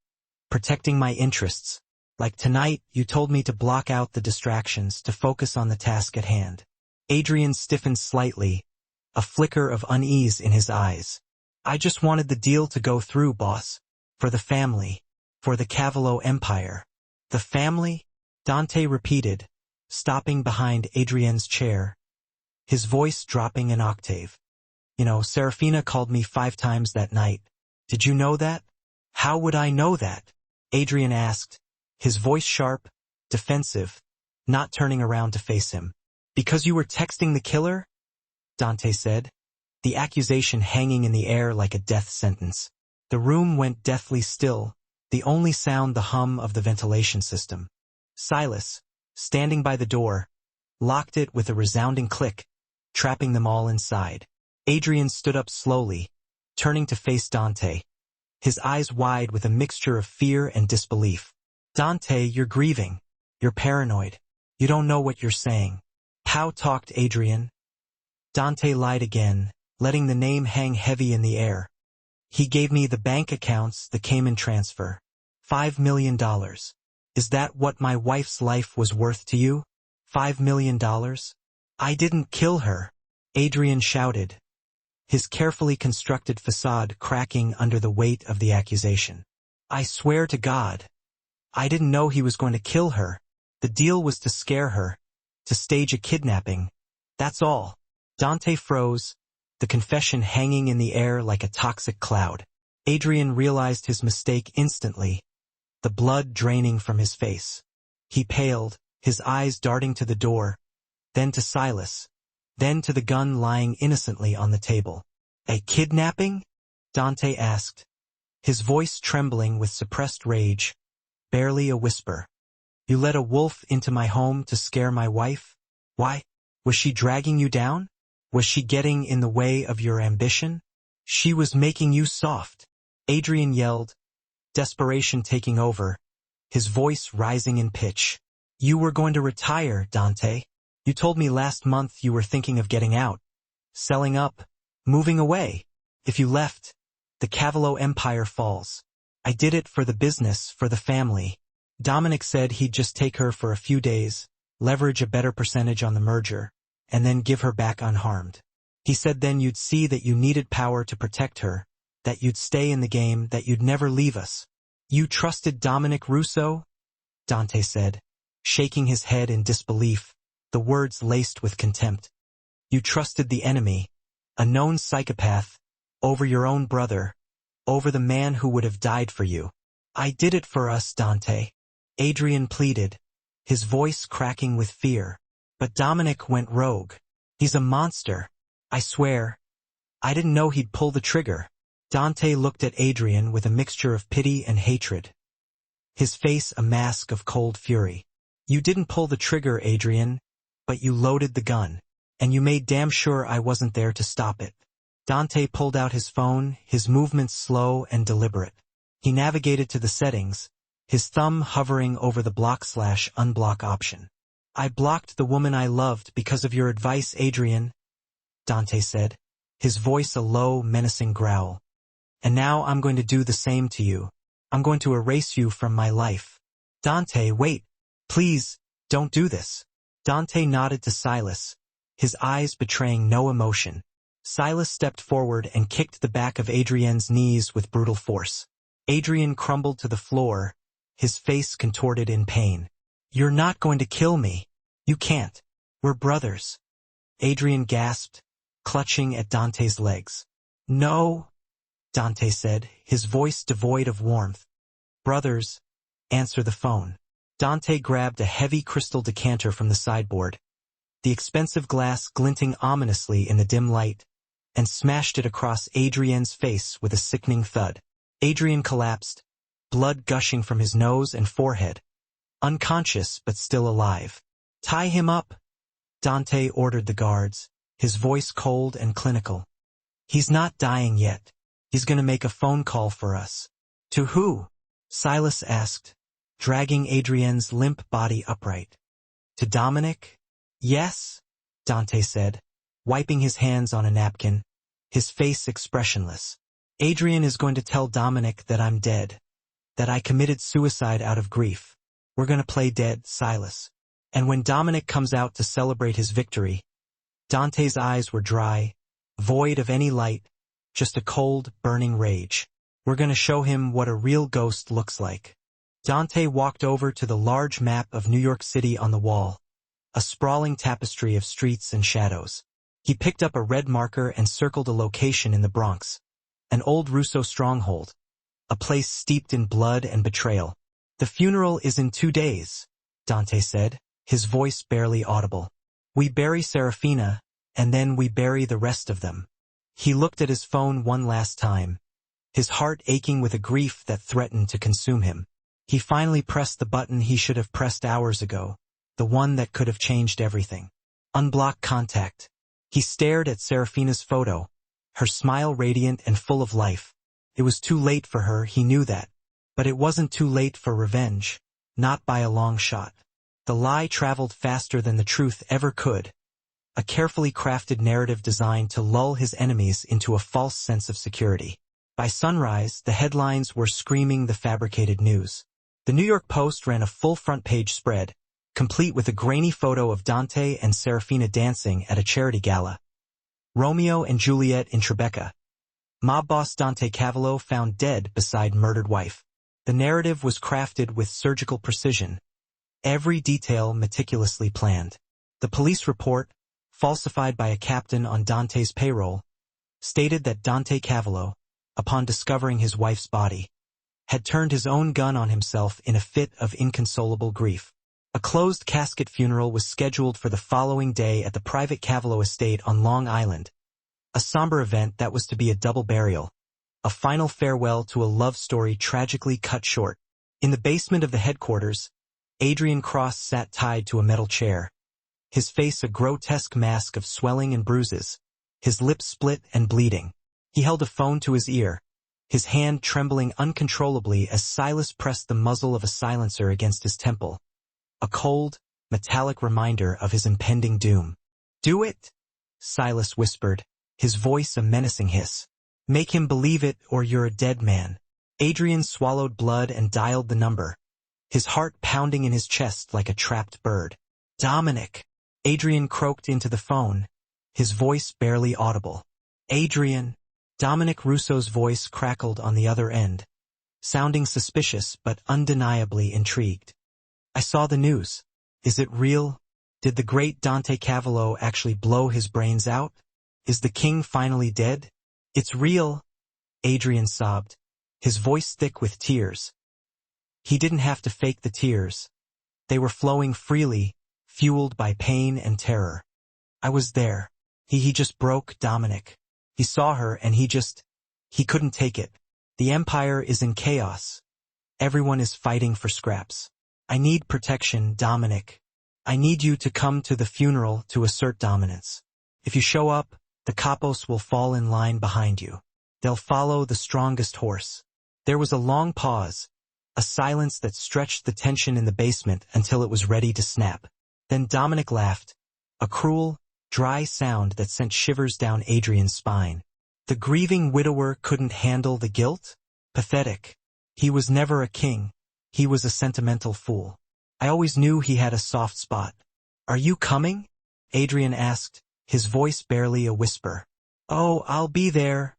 protecting my interests. Like tonight, you told me to block out the distractions, to focus on the task at hand. Adrian stiffened slightly, a flicker of unease in his eyes. I just wanted the deal to go through, boss. For the family. For the Cavallo Empire. The family? Dante repeated, stopping behind Adrian's chair, his voice dropping an octave. You know, Serafina called me 5 times that night. Did you know that? How would I know that? Adrian asked, his voice sharp, defensive, not turning around to face him. Because you were texting the killer? Dante said, the accusation hanging in the air like a death sentence. The room went deathly still, the only sound the hum of the ventilation system. Silas, standing by the door, locked it with a resounding click, trapping them all inside. Adrian stood up slowly, turning to face Dante, his eyes wide with a mixture of fear and disbelief. Dante, you're grieving. You're paranoid. You don't know what you're saying. How talked Adrian? Dante lied again, letting the name hang heavy in the air. He gave me the bank accounts, the Cayman transfer. $5 million. Is that what my wife's life was worth to you? $5 million? I didn't kill her, Adrian shouted, his carefully constructed facade cracking under the weight of the accusation. I swear to God. I didn't know he was going to kill her. The deal was to scare her, to stage a kidnapping. That's all. Dante froze, the confession hanging in the air like a toxic cloud. Adrian realized his mistake instantly, the blood draining from his face. He paled, his eyes darting to the door, then to Silas, then to the gun lying innocently on the table. A kidnapping? Dante asked, his voice trembling with suppressed rage, barely a whisper. You let a wolf into my home to scare my wife? Why? Was she dragging you down? Was she getting in the way of your ambition? She was making you soft. Adrian yelled, desperation taking over, his voice rising in pitch. You were going to retire, Dante. You told me last month you were thinking of getting out, selling up, moving away. If you left, the Cavallo empire falls. I did it for the business, for the family. Dominic said he'd just take her for a few days, leverage a better percentage on the merger, and then give her back unharmed. He said then you'd see that you needed power to protect her, that you'd stay in the game, that you'd never leave us. You trusted Dominic Russo? Dante said, shaking his head in disbelief, the words laced with contempt. You trusted the enemy, a known psychopath, over your own brother, over the man who would have died for you. I did it for us, Dante. Adrian pleaded, his voice cracking with fear. But Dominic went rogue. He's a monster. I swear. I didn't know he'd pull the trigger. Dante looked at Adrian with a mixture of pity and hatred, his face a mask of cold fury. You didn't pull the trigger, Adrian, but you loaded the gun, and you made damn sure I wasn't there to stop it. Dante pulled out his phone, his movements slow and deliberate. He navigated to the settings, his thumb hovering over the block/unblock option. I blocked the woman I loved because of your advice, Adrian, Dante said, his voice a low, menacing growl. And now I'm going to do the same to you. I'm going to erase you from my life. Dante, wait. Please, don't do this. Dante nodded to Silas, his eyes betraying no emotion. Silas stepped forward and kicked the back of Adrian's knees with brutal force. Adrian crumbled to the floor, his face contorted in pain. You're not going to kill me. You can't. We're brothers. Adrian gasped, clutching at Dante's legs. No, Dante said, his voice devoid of warmth. Brothers, answer the phone. Dante grabbed a heavy crystal decanter from the sideboard, the expensive glass glinting ominously in the dim light, and smashed it across Adrian's face with a sickening thud. Adrian collapsed, blood gushing from his nose and forehead, unconscious but still alive. Tie him up, Dante ordered the guards, his voice cold and clinical. He's not dying yet. He's going to make a phone call for us. To who? Silas asked, dragging Adrian's limp body upright. To Dominic? Yes, Dante said, wiping his hands on a napkin, his face expressionless. Adrian is going to tell Dominic that I'm dead, that I committed suicide out of grief. We're going to play dead, Silas. And when Dominic comes out to celebrate his victory, Dante's eyes were dry, void of any light, just a cold, burning rage. We're going to show him what a real ghost looks like. Dante walked over to the large map of New York City on the wall, a sprawling tapestry of streets and shadows. He picked up a red marker and circled a location in the Bronx, an old Russo stronghold, a place steeped in blood and betrayal. The funeral is in 2 days, Dante said, his voice barely audible. We bury Serafina, and then we bury the rest of them. He looked at his phone one last time, his heart aching with a grief that threatened to consume him. He finally pressed the button he should have pressed hours ago, the one that could have changed everything. Unblock contact. He stared at Serafina's photo, her smile radiant and full of life. It was too late for her, he knew that. But it wasn't too late for revenge, not by a long shot. The lie traveled faster than the truth ever could, a carefully crafted narrative designed to lull his enemies into a false sense of security. By sunrise, the headlines were screaming the fabricated news. The New York Post ran a full front-page spread, complete with a grainy photo of Dante and Serafina dancing at a charity gala. Romeo and Juliet in Tribeca. Mob boss Dante Cavallo found dead beside murdered wife. The narrative was crafted with surgical precision, every detail meticulously planned. The police report, falsified by a captain on Dante's payroll, stated that Dante Cavallo, upon discovering his wife's body, had turned his own gun on himself in a fit of inconsolable grief. A closed casket funeral was scheduled for the following day at the private Cavallo estate on Long Island, a somber event that was to be a double burial, a final farewell to a love story tragically cut short. In the basement of the headquarters, Adrian Cross sat tied to a metal chair, his face a grotesque mask of swelling and bruises, his lips split and bleeding. He held a phone to his ear, his hand trembling uncontrollably as Silas pressed the muzzle of a silencer against his temple, a cold, metallic reminder of his impending doom. "Do it," Silas whispered, his voice a menacing hiss. "Make him believe it or you're a dead man." Adrian swallowed blood and dialed the number, his heart pounding in his chest like a trapped bird. "Dominic," Adrian croaked into the phone, his voice barely audible. "Adrian." Dominic Russo's voice crackled on the other end, sounding suspicious but undeniably intrigued. "I saw the news. Is it real? Did the great Dante Cavallo actually blow his brains out? Is the king finally dead?" "It's real," Adrian sobbed, his voice thick with tears. He didn't have to fake the tears. They were flowing freely, fueled by pain and terror. "I was there. He just broke Dominic. He saw her and he couldn't take it. The Empire is in chaos. Everyone is fighting for scraps. I need protection, Dominic. I need you to come to the funeral to assert dominance. If you show up, the capos will fall in line behind you. They'll follow the strongest horse." There was a long pause, a silence that stretched the tension in the basement until it was ready to snap. Then Dominic laughed, a cruel, dry sound that sent shivers down Adrian's spine. The grieving widower couldn't handle the guilt? Pathetic. He was never a king. He was a sentimental fool. I always knew he had a soft spot. "Are you coming?" Adrian asked, his voice barely a whisper. "Oh, I'll be there,"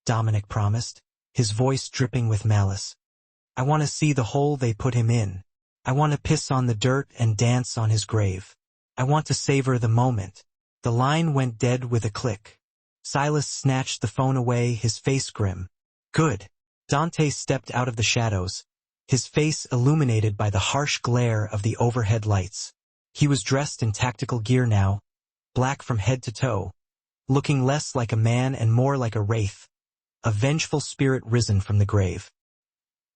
Dominic promised, his voice dripping with malice. "I want to see the hole they put him in. I want to piss on the dirt and dance on his grave. I want to savor the moment." The line went dead with a click. Silas snatched the phone away, his face grim. "Good." Dante stepped out of the shadows, his face illuminated by the harsh glare of the overhead lights. He was dressed in tactical gear now, black from head to toe, looking less like a man and more like a wraith, a vengeful spirit risen from the grave.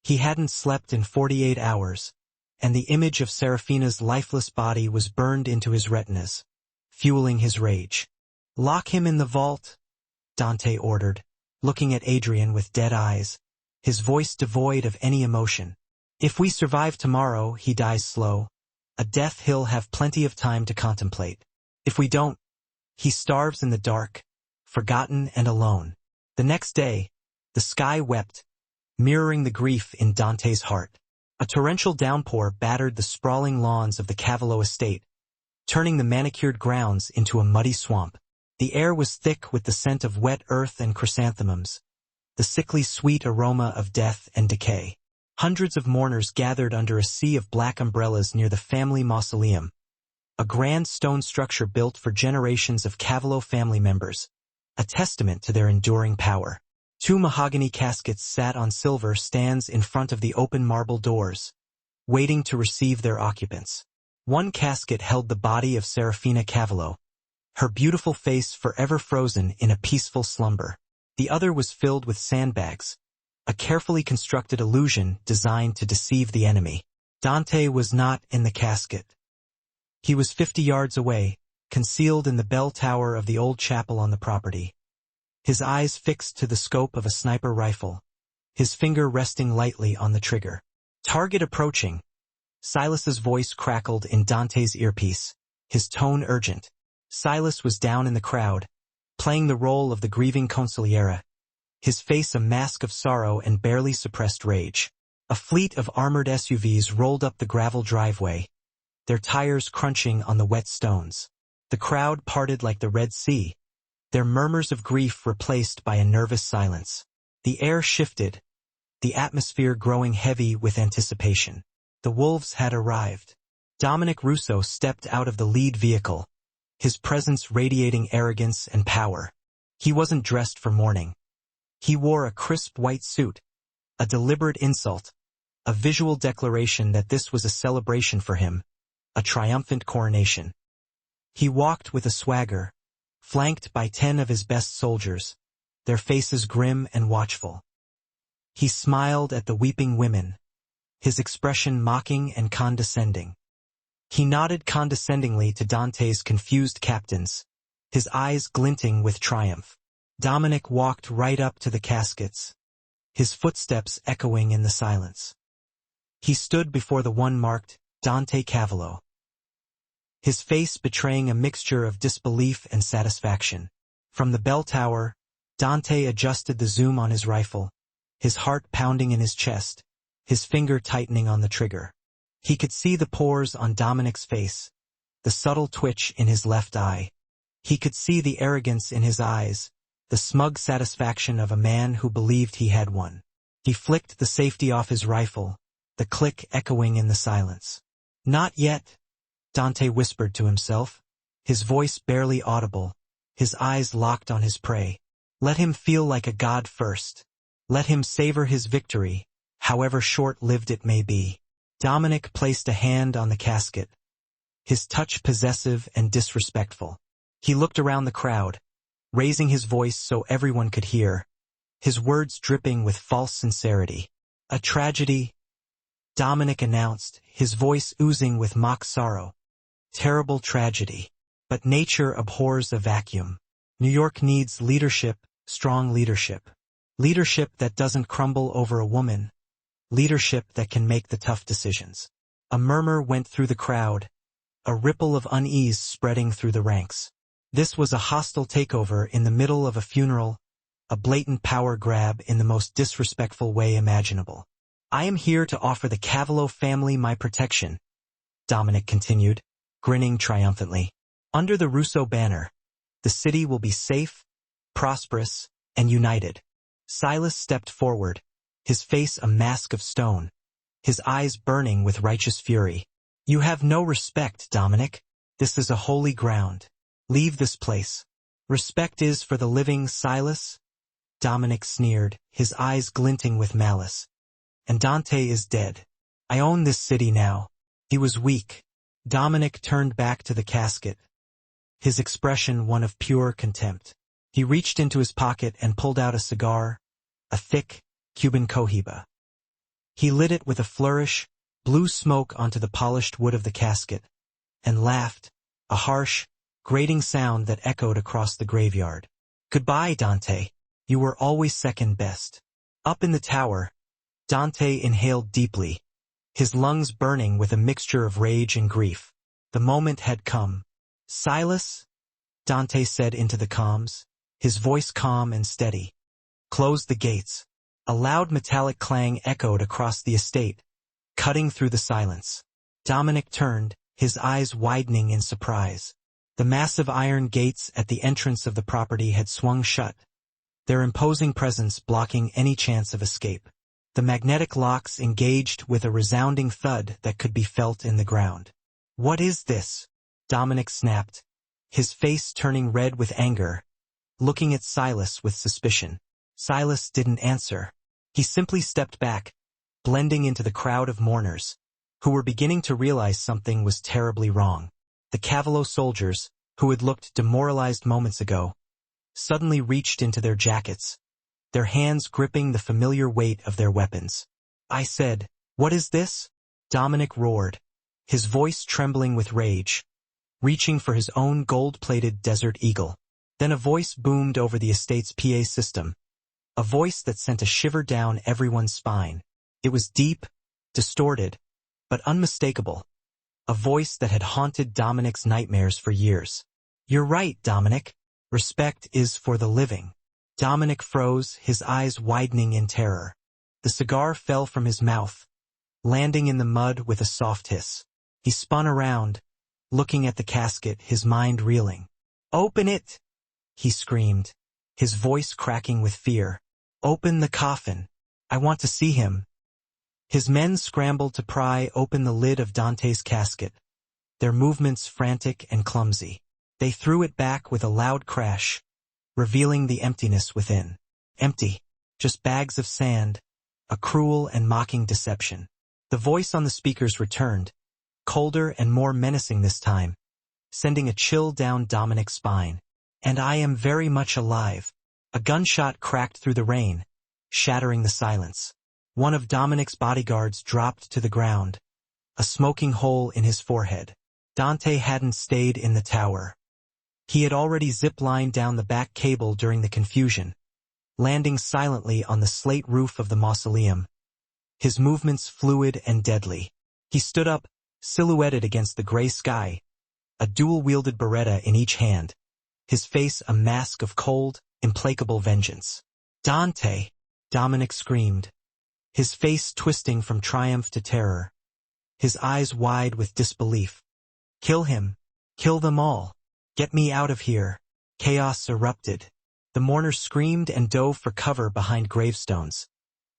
He hadn't slept in 48 hours, and the image of Serafina's lifeless body was burned into his retinas, fueling his rage. "Lock him in the vault," Dante ordered, looking at Adrian with dead eyes, his voice devoid of any emotion. "If we survive tomorrow, he dies slow, a death he'll have plenty of time to contemplate. If we don't, he starves in the dark, forgotten and alone." The next day, the sky wept, mirroring the grief in Dante's heart. A torrential downpour battered the sprawling lawns of the Cavallo estate, turning the manicured grounds into a muddy swamp. The air was thick with the scent of wet earth and chrysanthemums, the sickly sweet aroma of death and decay. Hundreds of mourners gathered under a sea of black umbrellas near the family mausoleum, a grand stone structure built for generations of Cavallo family members, a testament to their enduring power. 2 mahogany caskets sat on silver stands in front of the open marble doors, waiting to receive their occupants. One casket held the body of Serafina Cavallo, her beautiful face forever frozen in a peaceful slumber. The other was filled with sandbags, a carefully constructed illusion designed to deceive the enemy. Dante was not in the casket. He was 50 yards away, concealed in the bell tower of the old chapel on the property, his eyes fixed to the scope of a sniper rifle, his finger resting lightly on the trigger. "Target approaching." Silas's voice crackled in Dante's earpiece, his tone urgent. Silas was down in the crowd, playing the role of the grieving consigliere, his face a mask of sorrow and barely suppressed rage. A fleet of armored SUVs rolled up the gravel driveway, their tires crunching on the wet stones. The crowd parted like the Red Sea, their murmurs of grief replaced by a nervous silence. The air shifted, the atmosphere growing heavy with anticipation. The wolves had arrived. Dominic Russo stepped out of the lead vehicle, his presence radiating arrogance and power. He wasn't dressed for mourning. He wore a crisp white suit, a deliberate insult, a visual declaration that this was a celebration for him, a triumphant coronation. He walked with a swagger, flanked by 10 of his best soldiers, their faces grim and watchful. He smiled at the weeping women, his expression mocking and condescending. He nodded condescendingly to Dante's confused captains, his eyes glinting with triumph. Dominic walked right up to the caskets, his footsteps echoing in the silence. He stood before the one marked Dante Cavallo, his face betraying a mixture of disbelief and satisfaction. From the bell tower, Dante adjusted the zoom on his rifle, his heart pounding in his chest, his finger tightening on the trigger. He could see the pores on Dominic's face, the subtle twitch in his left eye. He could see the arrogance in his eyes, the smug satisfaction of a man who believed he had won. He flicked the safety off his rifle, the click echoing in the silence. "Not yet," Dante whispered to himself, his voice barely audible, his eyes locked on his prey. Let him feel like a god first. Let him savor his victory, however short-lived it may be. Dominic placed a hand on the casket, his touch possessive and disrespectful. He looked around the crowd, raising his voice so everyone could hear, his words dripping with false sincerity. "A tragedy," Dominic announced, his voice oozing with mock sorrow. "Terrible tragedy. But nature abhors a vacuum. New York needs leadership, strong leadership. Leadership that doesn't crumble over a woman. Leadership that can make the tough decisions." A murmur went through the crowd, a ripple of unease spreading through the ranks. This was a hostile takeover in the middle of a funeral, a blatant power grab in the most disrespectful way imaginable. "I am here to offer the Cavallo family my protection," Dominic continued, grinning triumphantly. "Under the Russo banner, the city will be safe, prosperous, and united." Silas stepped forward, his face a mask of stone, his eyes burning with righteous fury. "You have no respect, Dominic. This is a holy ground. Leave this place." "Respect is for the living, Silas," Dominic sneered, his eyes glinting with malice. "And Dante is dead. I own this city now." He was weak. Dominic turned back to the casket, his expression one of pure contempt. He reached into his pocket and pulled out a cigar, a thick, Cuban cohiba. He lit it with a flourish, blew smoke onto the polished wood of the casket, and laughed, a harsh, grating sound that echoed across the graveyard. "Goodbye, Dante. You were always second best." Up in the tower, Dante inhaled deeply, his lungs burning with a mixture of rage and grief. The moment had come. "Silas," Dante said into the comms, his voice calm and steady. "Close the gates." A loud metallic clang echoed across the estate, cutting through the silence. Dominic turned, his eyes widening in surprise. The massive iron gates at the entrance of the property had swung shut, their imposing presence blocking any chance of escape. The magnetic locks engaged with a resounding thud that could be felt in the ground. "What is this?" Dominic snapped, his face turning red with anger, looking at Silas with suspicion. Silas didn't answer. He simply stepped back, blending into the crowd of mourners, who were beginning to realize something was terribly wrong. The Cavallo soldiers, who had looked demoralized moments ago, suddenly reached into their jackets, their hands gripping the familiar weight of their weapons. "I said, what is this?" Dominic roared, his voice trembling with rage, reaching for his own gold-plated Desert Eagle. Then a voice boomed over the estate's PA system, a voice that sent a shiver down everyone's spine. It was deep, distorted, but unmistakable, a voice that had haunted Dominic's nightmares for years. "You're right, Dominic. Respect is for the living." Dominic froze, his eyes widening in terror. The cigar fell from his mouth, landing in the mud with a soft hiss. He spun around, looking at the casket, his mind reeling. "Open it!" he screamed, his voice cracking with fear. "Open the coffin. I want to see him." His men scrambled to pry open the lid of Dante's casket, their movements frantic and clumsy. They threw it back with a loud crash, revealing the emptiness within. Empty, just bags of sand, a cruel and mocking deception. The voice on the speakers returned, colder and more menacing this time, sending a chill down Dominic's spine. "And I am very much alive." A gunshot cracked through the rain, shattering the silence. One of Dominic's bodyguards dropped to the ground, a smoking hole in his forehead. Dante hadn't stayed in the tower. He had already zip-lined down the back cable during the confusion, landing silently on the slate roof of the mausoleum, his movements fluid and deadly. He stood up, silhouetted against the gray sky, a dual-wielded beretta in each hand, his face a mask of cold, implacable vengeance. "Dante!" Dominic screamed, his face twisting from triumph to terror, his eyes wide with disbelief. "Kill him! Kill them all! Get me out of here!" Chaos erupted. The mourners screamed and dove for cover behind gravestones,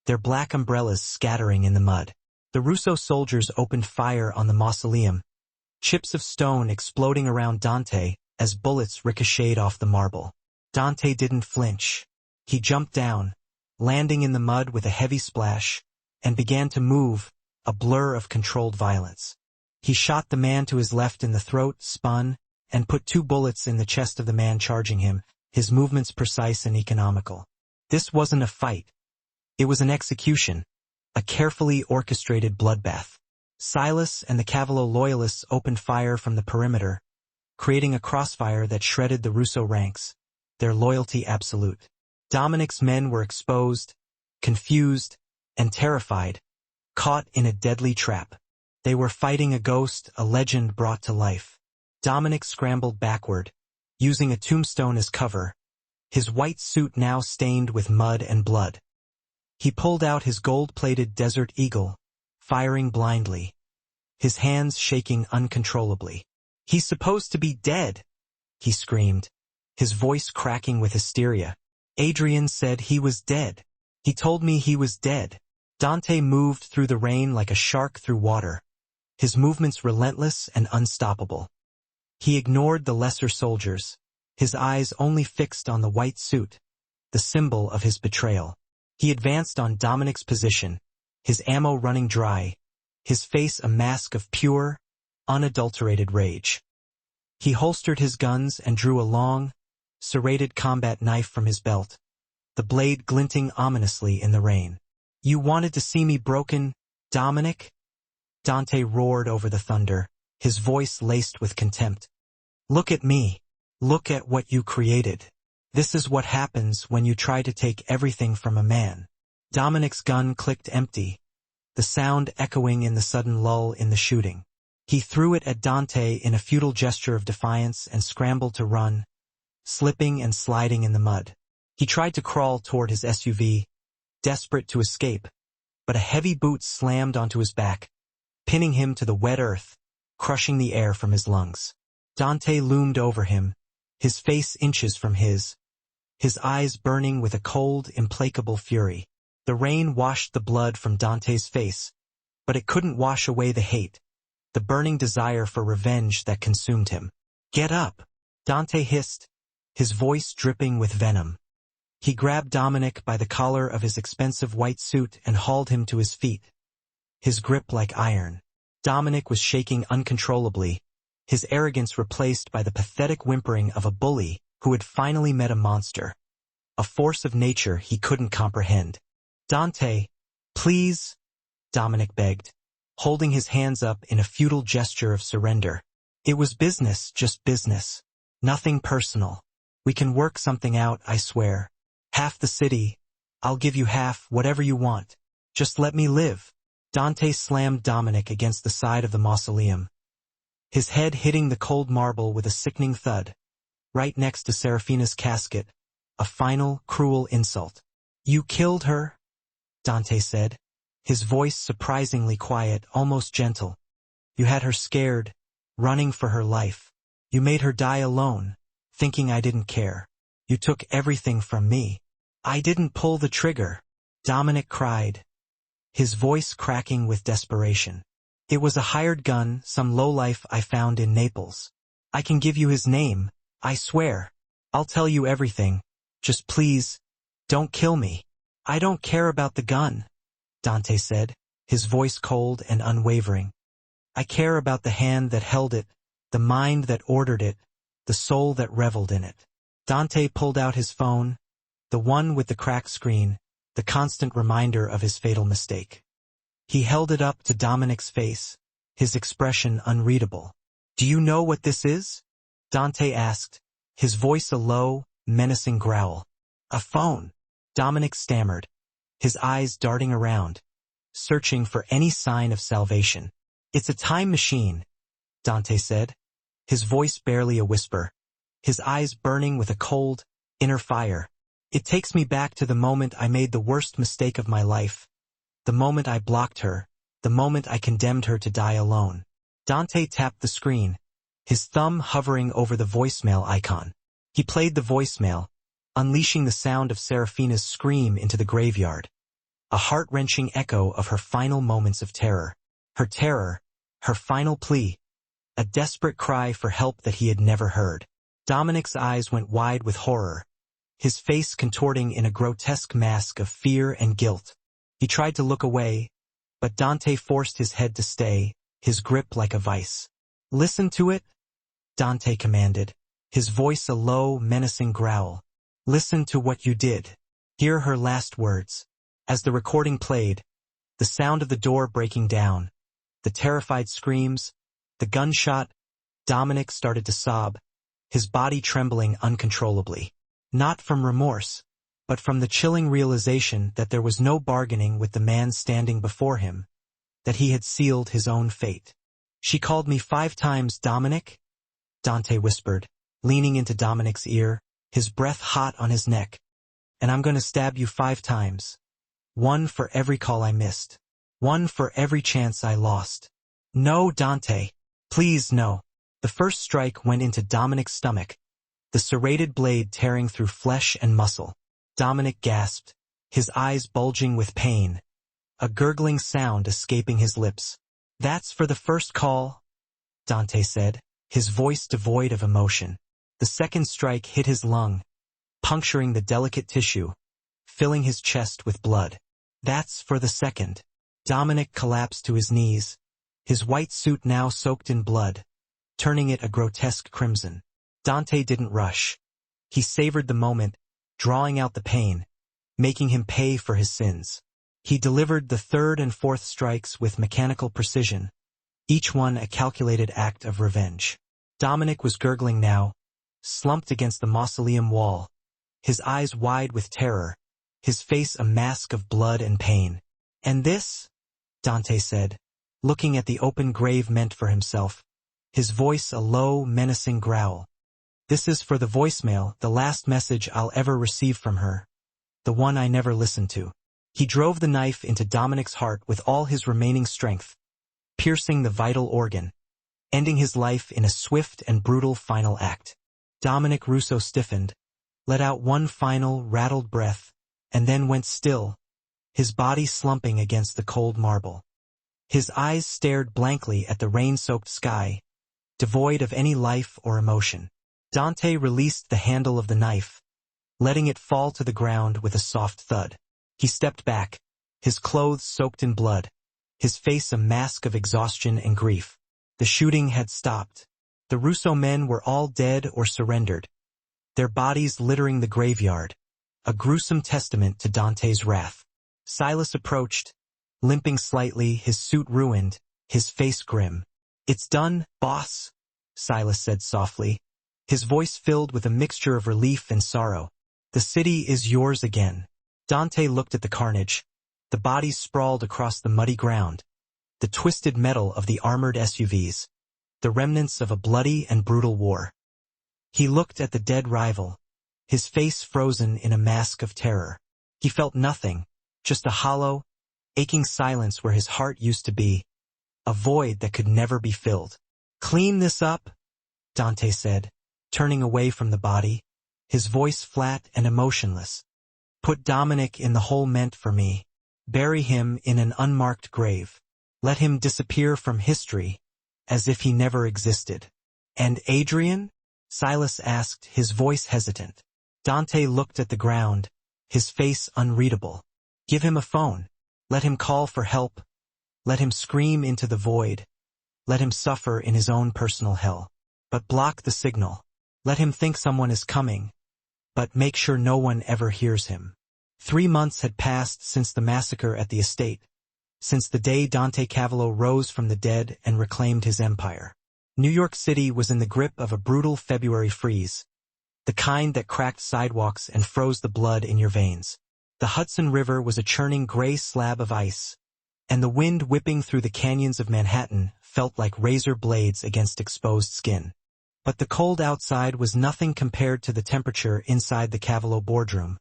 their black umbrellas scattering in the mud. The Russo soldiers opened fire on the mausoleum, chips of stone exploding around Dante as bullets ricocheted off the marble. Dante didn't flinch. He jumped down, landing in the mud with a heavy splash, and began to move, a blur of controlled violence. He shot the man to his left in the throat, spun, and put 2 bullets in the chest of the man charging him, his movements precise and economical. This wasn't a fight. It was an execution, a carefully orchestrated bloodbath. Silas and the Cavallo loyalists opened fire from the perimeter, creating a crossfire that shredded the Russo ranks, their loyalty absolute. Dominic's men were exposed, confused, and terrified, caught in a deadly trap. They were fighting a ghost, a legend brought to life. Dominic scrambled backward, using a tombstone as cover, his white suit now stained with mud and blood. He pulled out his gold-plated Desert Eagle, firing blindly, his hands shaking uncontrollably. "He's supposed to be dead!" he screamed, his voice cracking with hysteria. "Adrian said he was dead. He told me he was dead." Dante moved through the rain like a shark through water, his movements relentless and unstoppable. He ignored the lesser soldiers, his eyes only fixed on the white suit, the symbol of his betrayal. He advanced on Dominic's position, his ammo running dry, his face a mask of pure, unadulterated rage. He holstered his guns and drew a long, serrated combat knife from his belt, the blade glinting ominously in the rain. "You wanted to see me broken, Dominic?" Dante roared over the thunder, his voice laced with contempt. "Look at me. Look at what you created. This is what happens when you try to take everything from a man." Dominic's gun clicked empty, the sound echoing in the sudden lull in the shooting. He threw it at Dante in a futile gesture of defiance and scrambled to run, slipping and sliding in the mud. He tried to crawl toward his SUV, desperate to escape, but a heavy boot slammed onto his back, pinning him to the wet earth, crushing the air from his lungs. Dante loomed over him, his face inches from his eyes burning with a cold, implacable fury. The rain washed the blood from Dante's face, but it couldn't wash away the hate, the burning desire for revenge that consumed him. "Get up!" Dante hissed, his voice dripping with venom. He grabbed Dominic by the collar of his expensive white suit and hauled him to his feet, his grip like iron. Dominic was shaking uncontrollably, his arrogance replaced by the pathetic whimpering of a bully who had finally met a monster, a force of nature he couldn't comprehend. "Dante, please," Dominic begged, holding his hands up in a futile gesture of surrender. "It was business, just business. Nothing personal. We can work something out, I swear. Half the city, I'll give you half, whatever you want. Just let me live." Dante slammed Dominic against the side of the mausoleum, his head hitting the cold marble with a sickening thud, right next to Serafina's casket, a final, cruel insult. "You killed her?" Dante said, his voice surprisingly quiet, almost gentle. "You had her scared, running for her life. You made her die alone, thinking I didn't care. You took everything from me. I didn't pull the trigger," Dominic cried, his voice cracking with desperation. "It was a hired gun, some lowlife I found in Naples. I can give you his name, I swear. I'll tell you everything. Just please, don't kill me." "I don't care about the gun," Dante said, his voice cold and unwavering. "I care about the hand that held it, the mind that ordered it, the soul that reveled in it." Dante pulled out his phone, the one with the cracked screen, the constant reminder of his fatal mistake. He held it up to Dominic's face, his expression unreadable. "Do you know what this is?" Dante asked, his voice a low, menacing growl. "A phone," Dominic stammered, his eyes darting around, searching for any sign of salvation. "It's a time machine," Dante said, his voice barely a whisper, his eyes burning with a cold, inner fire. "It takes me back to the moment I made the worst mistake of my life, the moment I blocked her, the moment I condemned her to die alone." Dante tapped the screen, his thumb hovering over the voicemail icon. He played the voicemail, unleashing the sound of Serafina's scream into the graveyard, a heart-wrenching echo of her final moments of terror. Her final plea, a desperate cry for help that he had never heard. Dominic's eyes went wide with horror, his face contorting in a grotesque mask of fear and guilt. He tried to look away, but Dante forced his head to stay, his grip like a vice. "Listen to it," Dante commanded, his voice a low, menacing growl. "Listen to what you did. Hear her last words." As the recording played, the sound of the door breaking down, the terrified screams, the gunshot, Dominic started to sob, his body trembling uncontrollably. Not from remorse, but from the chilling realization that there was no bargaining with the man standing before him, that he had sealed his own fate. "She called me 5 times, Dominic," Dante whispered, leaning into Dominic's ear, his breath hot on his neck. "And I'm going to stab you 5 times. 1 for every call I missed. 1 for every chance I lost." "No, Dante. Please, no." The first strike went into Dominic's stomach, the serrated blade tearing through flesh and muscle. Dominic gasped, his eyes bulging with pain, a gurgling sound escaping his lips. "That's for the first call," Dante said, his voice devoid of emotion. The second strike hit his lung, puncturing the delicate tissue, filling his chest with blood. "That's for the second." Dominic collapsed to his knees, his white suit now soaked in blood, turning it a grotesque crimson. Dante didn't rush. He savored the moment, drawing out the pain, making him pay for his sins. He delivered the third and fourth strikes with mechanical precision, each one a calculated act of revenge. Dominic was gurgling now, slumped against the mausoleum wall, his eyes wide with terror, his face a mask of blood and pain. "And this?" Dante said, looking at the open grave meant for himself, his voice a low, menacing growl. "This is for the voicemail, the last message I'll ever receive from her, the one I never listened to." He drove the knife into Dominic's heart with all his remaining strength, piercing the vital organ, ending his life in a swift and brutal final act. Dominic Russo stiffened, let out one final, rattled breath, and then went still, his body slumping against the cold marble. His eyes stared blankly at the rain-soaked sky, devoid of any life or emotion. Dante released the handle of the knife, letting it fall to the ground with a soft thud. He stepped back, his clothes soaked in blood, his face a mask of exhaustion and grief. The shooting had stopped. The Russo men were all dead or surrendered, their bodies littering the graveyard, a gruesome testament to Dante's wrath. Silas approached, limping slightly, his suit ruined, his face grim. "It's done, boss," Silas said softly, his voice filled with a mixture of relief and sorrow. "The city is yours again." Dante looked at the carnage, the bodies sprawled across the muddy ground, the twisted metal of the armored SUVs, the remnants of a bloody and brutal war. He looked at the dead rival, his face frozen in a mask of terror. He felt nothing, just a hollow, aching silence where his heart used to be, a void that could never be filled. "Clean this up," Dante said, turning away from the body, his voice flat and emotionless. "Put Dominic in the hole meant for me. Bury him in an unmarked grave. Let him disappear from history, as if he never existed." "And Adrian?" Silas asked, his voice hesitant. Dante looked at the ground, his face unreadable. "Give him a phone. Let him call for help. Let him scream into the void. Let him suffer in his own personal hell. But block the signal. Let him think someone is coming, but make sure no one ever hears him." 3 months had passed since the massacre at the estate, since the day Dante Cavallo rose from the dead and reclaimed his empire. New York City was in the grip of a brutal February freeze, the kind that cracked sidewalks and froze the blood in your veins. The Hudson River was a churning gray slab of ice, and the wind whipping through the canyons of Manhattan felt like razor blades against exposed skin. But the cold outside was nothing compared to the temperature inside the Cavallo boardroom,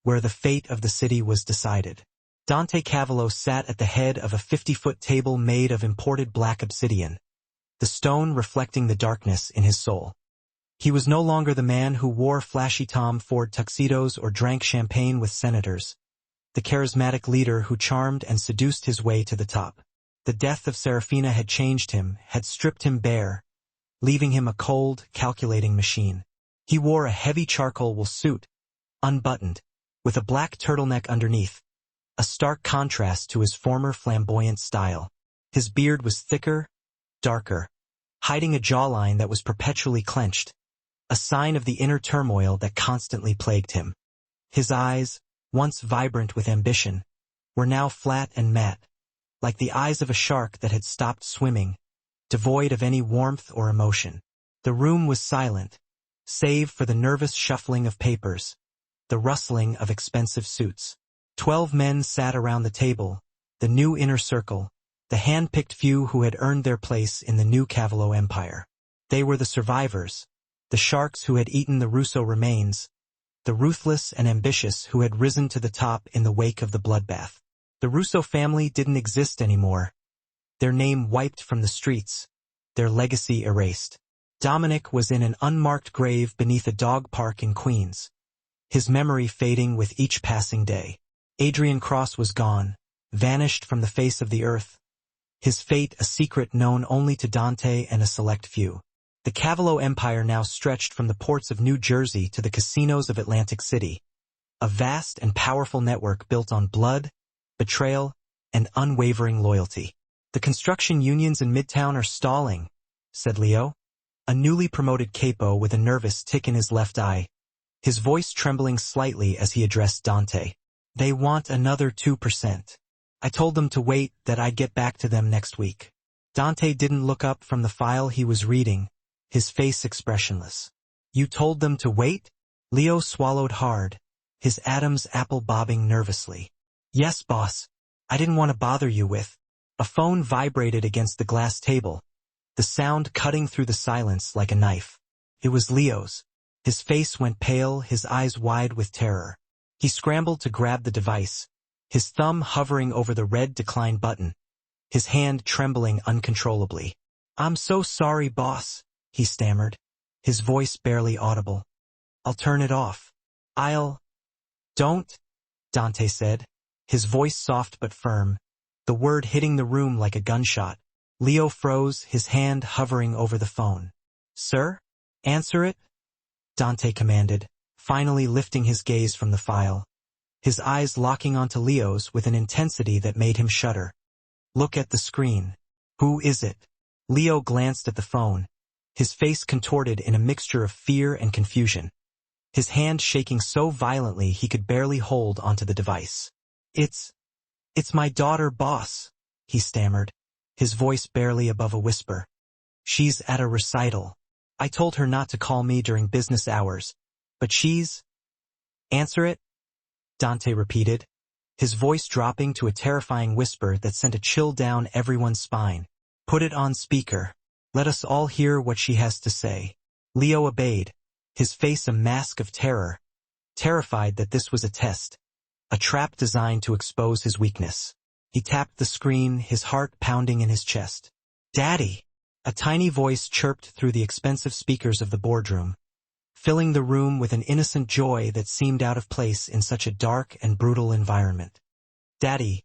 where the fate of the city was decided. Dante Cavallo sat at the head of a 50-foot table made of imported black obsidian, the stone reflecting the darkness in his soul. He was no longer the man who wore flashy Tom Ford tuxedos or drank champagne with senators, the charismatic leader who charmed and seduced his way to the top. The death of Serafina had changed him, had stripped him bare, leaving him a cold, calculating machine. He wore a heavy charcoal wool suit, unbuttoned, with a black turtleneck underneath, a stark contrast to his former flamboyant style. His beard was thicker, darker, hiding a jawline that was perpetually clenched, a sign of the inner turmoil that constantly plagued him. His eyes, once vibrant with ambition, were now flat and matte, like the eyes of a shark that had stopped swimming, devoid of any warmth or emotion. The room was silent, save for the nervous shuffling of papers, the rustling of expensive suits. 12 men sat around the table, the new inner circle, the hand-picked few who had earned their place in the new Cavallo Empire. They were the survivors, the sharks who had eaten the Russo remains, the ruthless and ambitious who had risen to the top in the wake of the bloodbath. The Russo family didn't exist anymore, their name wiped from the streets, their legacy erased. Dominic was in an unmarked grave beneath a dog park in Queens, his memory fading with each passing day. Adrian Cross was gone, vanished from the face of the earth, his fate a secret known only to Dante and a select few. The Cavallo Empire now stretched from the ports of New Jersey to the casinos of Atlantic City, a vast and powerful network built on blood, betrayal, and unwavering loyalty. "The construction unions in Midtown are stalling," said Leo, a newly promoted capo with a nervous tick in his left eye, his voice trembling slightly as he addressed Dante. "They want another 2%. I told them to wait, that I'd get back to them next week." Dante didn't look up from the file he was reading, his face expressionless. "You told them to wait?" Leo swallowed hard, his Adam's apple bobbing nervously. "Yes, boss. I didn't want to bother you with." A phone vibrated against the glass table, the sound cutting through the silence like a knife. It was Leo's. His face went pale, his eyes wide with terror. He scrambled to grab the device, his thumb hovering over the red decline button, his hand trembling uncontrollably. "I'm so sorry, boss," he stammered, his voice barely audible. "I'll turn it off. Don't," Dante said, his voice soft but firm, the word hitting the room like a gunshot. Leo froze, his hand hovering over the phone. "Sir? Answer it," Dante commanded, finally lifting his gaze from the file, his eyes locking onto Leo's with an intensity that made him shudder. "Look at the screen. Who is it?" Leo glanced at the phone, his face contorted in a mixture of fear and confusion, his hand shaking so violently he could barely hold onto the device. It's my daughter, boss," he stammered, his voice barely above a whisper. "She's at a recital. I told her not to call me during business hours, but she's—" "Answer it," Dante repeated, his voice dropping to a terrifying whisper that sent a chill down everyone's spine. "Put it on speaker. Let us all hear what she has to say." Leo obeyed, his face a mask of terror, terrified that this was a test, a trap designed to expose his weakness. He tapped the screen, his heart pounding in his chest. "Daddy!" A tiny voice chirped through the expensive speakers of the boardroom, filling the room with an innocent joy that seemed out of place in such a dark and brutal environment. "Daddy,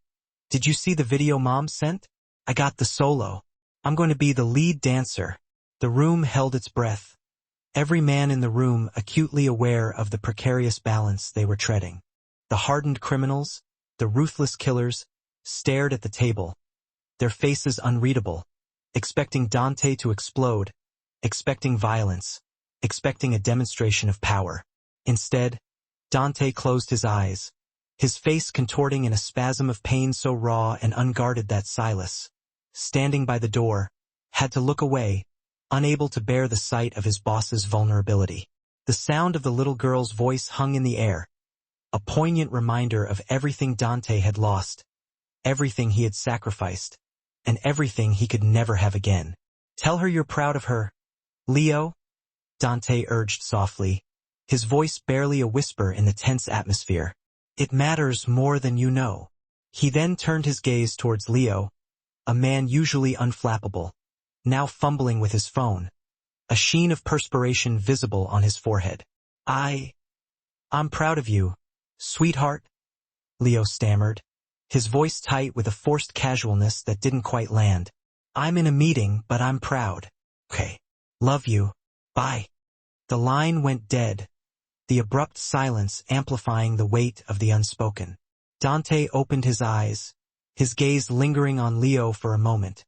did you see the video Mom sent? I got the solo. I'm going to be the lead dancer." The room held its breath, every man in the room acutely aware of the precarious balance they were treading. The hardened criminals, the ruthless killers, stared at the table, their faces unreadable, expecting Dante to explode, expecting violence, expecting a demonstration of power. Instead, Dante closed his eyes, his face contorting in a spasm of pain so raw and unguarded that Silas, standing by the door, had to look away, unable to bear the sight of his boss's vulnerability. The sound of the little girl's voice hung in the air, a poignant reminder of everything Dante had lost, everything he had sacrificed, and everything he could never have again. "Tell her you're proud of her, Leo," Dante urged softly, his voice barely a whisper in the tense atmosphere. "It matters more than you know." He then turned his gaze towards Leo, a man usually unflappable, now fumbling with his phone, a sheen of perspiration visible on his forehead. I'm proud of you, sweetheart," Leo stammered, his voice tight with a forced casualness that didn't quite land. "I'm in a meeting, but I'm proud. Okay. Love you. Bye." The line went dead, the abrupt silence amplifying the weight of the unspoken. Dante opened his eyes, his gaze lingering on Leo for a moment,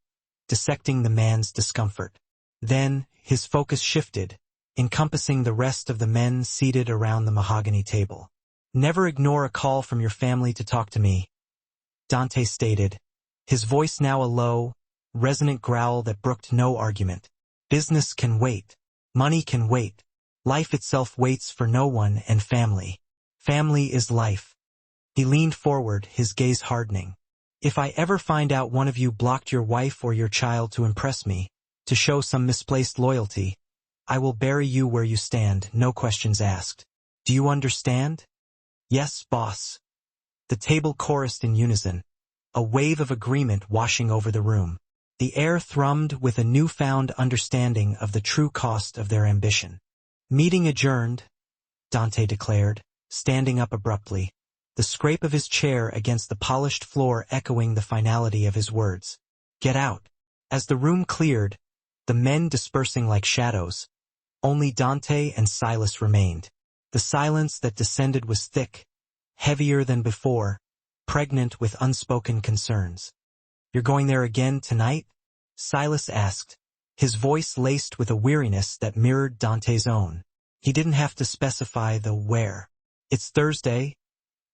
dissecting the man's discomfort. Then, his focus shifted, encompassing the rest of the men seated around the mahogany table. "Never ignore a call from your family to talk to me," Dante stated, his voice now a low, resonant growl that brooked no argument. "Business can wait. Money can wait. Life itself waits for no one, and family. Family is life." He leaned forward, his gaze hardening. "If I ever find out one of you blocked your wife or your child to impress me, to show some misplaced loyalty, I will bury you where you stand, no questions asked. Do you understand?" "Yes, boss." The table chorused in unison, a wave of agreement washing over the room. The air thrummed with a newfound understanding of the true cost of their ambition. "Meeting adjourned," Dante declared, standing up abruptly, the scrape of his chair against the polished floor echoing the finality of his words. "Get out." As the room cleared, the men dispersing like shadows, only Dante and Silas remained. The silence that descended was thick, heavier than before, pregnant with unspoken concerns. "You're going there again tonight?" Silas asked, his voice laced with a weariness that mirrored Dante's own. He didn't have to specify the where. "It's Thursday,"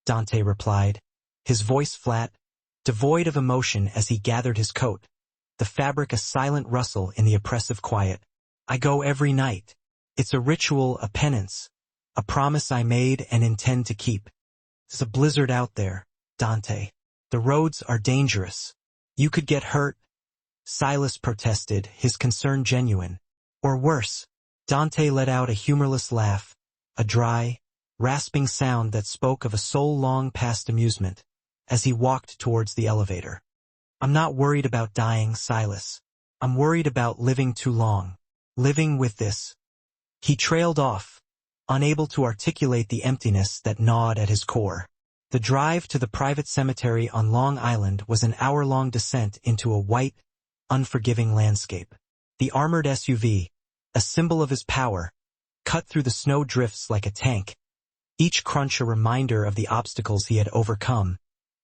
Dante replied, his voice flat, devoid of emotion as he gathered his coat, the fabric a silent rustle in the oppressive quiet. "I go every night. It's a ritual, a penance, a promise I made and intend to keep. There's a blizzard out there, Dante. The roads are dangerous. You could get hurt," Silas protested, his concern genuine. "Or worse." Dante let out a humorless laugh, a dry, rasping sound that spoke of a soul long past amusement, as he walked towards the elevator. "I'm not worried about dying, Silas. I'm worried about living too long. Living with this." He trailed off, unable to articulate the emptiness that gnawed at his core. The drive to the private cemetery on Long Island was an hour-long descent into a white, unforgiving landscape. The armored SUV, a symbol of his power, cut through the snow drifts like a tank, each crunch a reminder of the obstacles he had overcome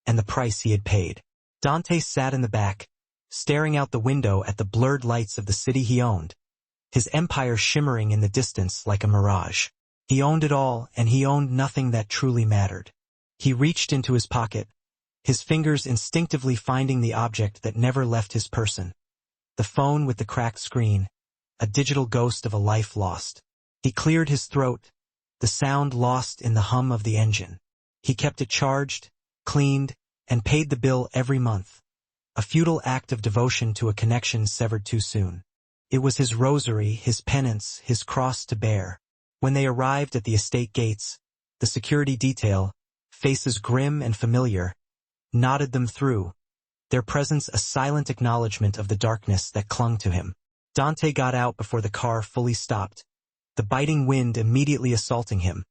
and the price he had paid. Dante sat in the back, staring out the window at the blurred lights of the city he owned, his empire shimmering in the distance like a mirage. He owned it all, and he owned nothing that truly mattered. He reached into his pocket, his fingers instinctively finding the object that never left his person. The phone with the cracked screen, a digital ghost of a life lost. He cleared his throat, the sound lost in the hum of the engine. He kept it charged, cleaned, and paid the bill every month, a futile act of devotion to a connection severed too soon. It was his rosary, his penance, his cross to bear. When they arrived at the estate gates, the security detail, faces grim and familiar, nodded them through, their presence a silent acknowledgement of the darkness that clung to him. Dante got out before the car fully stopped, the biting wind immediately assaulting him,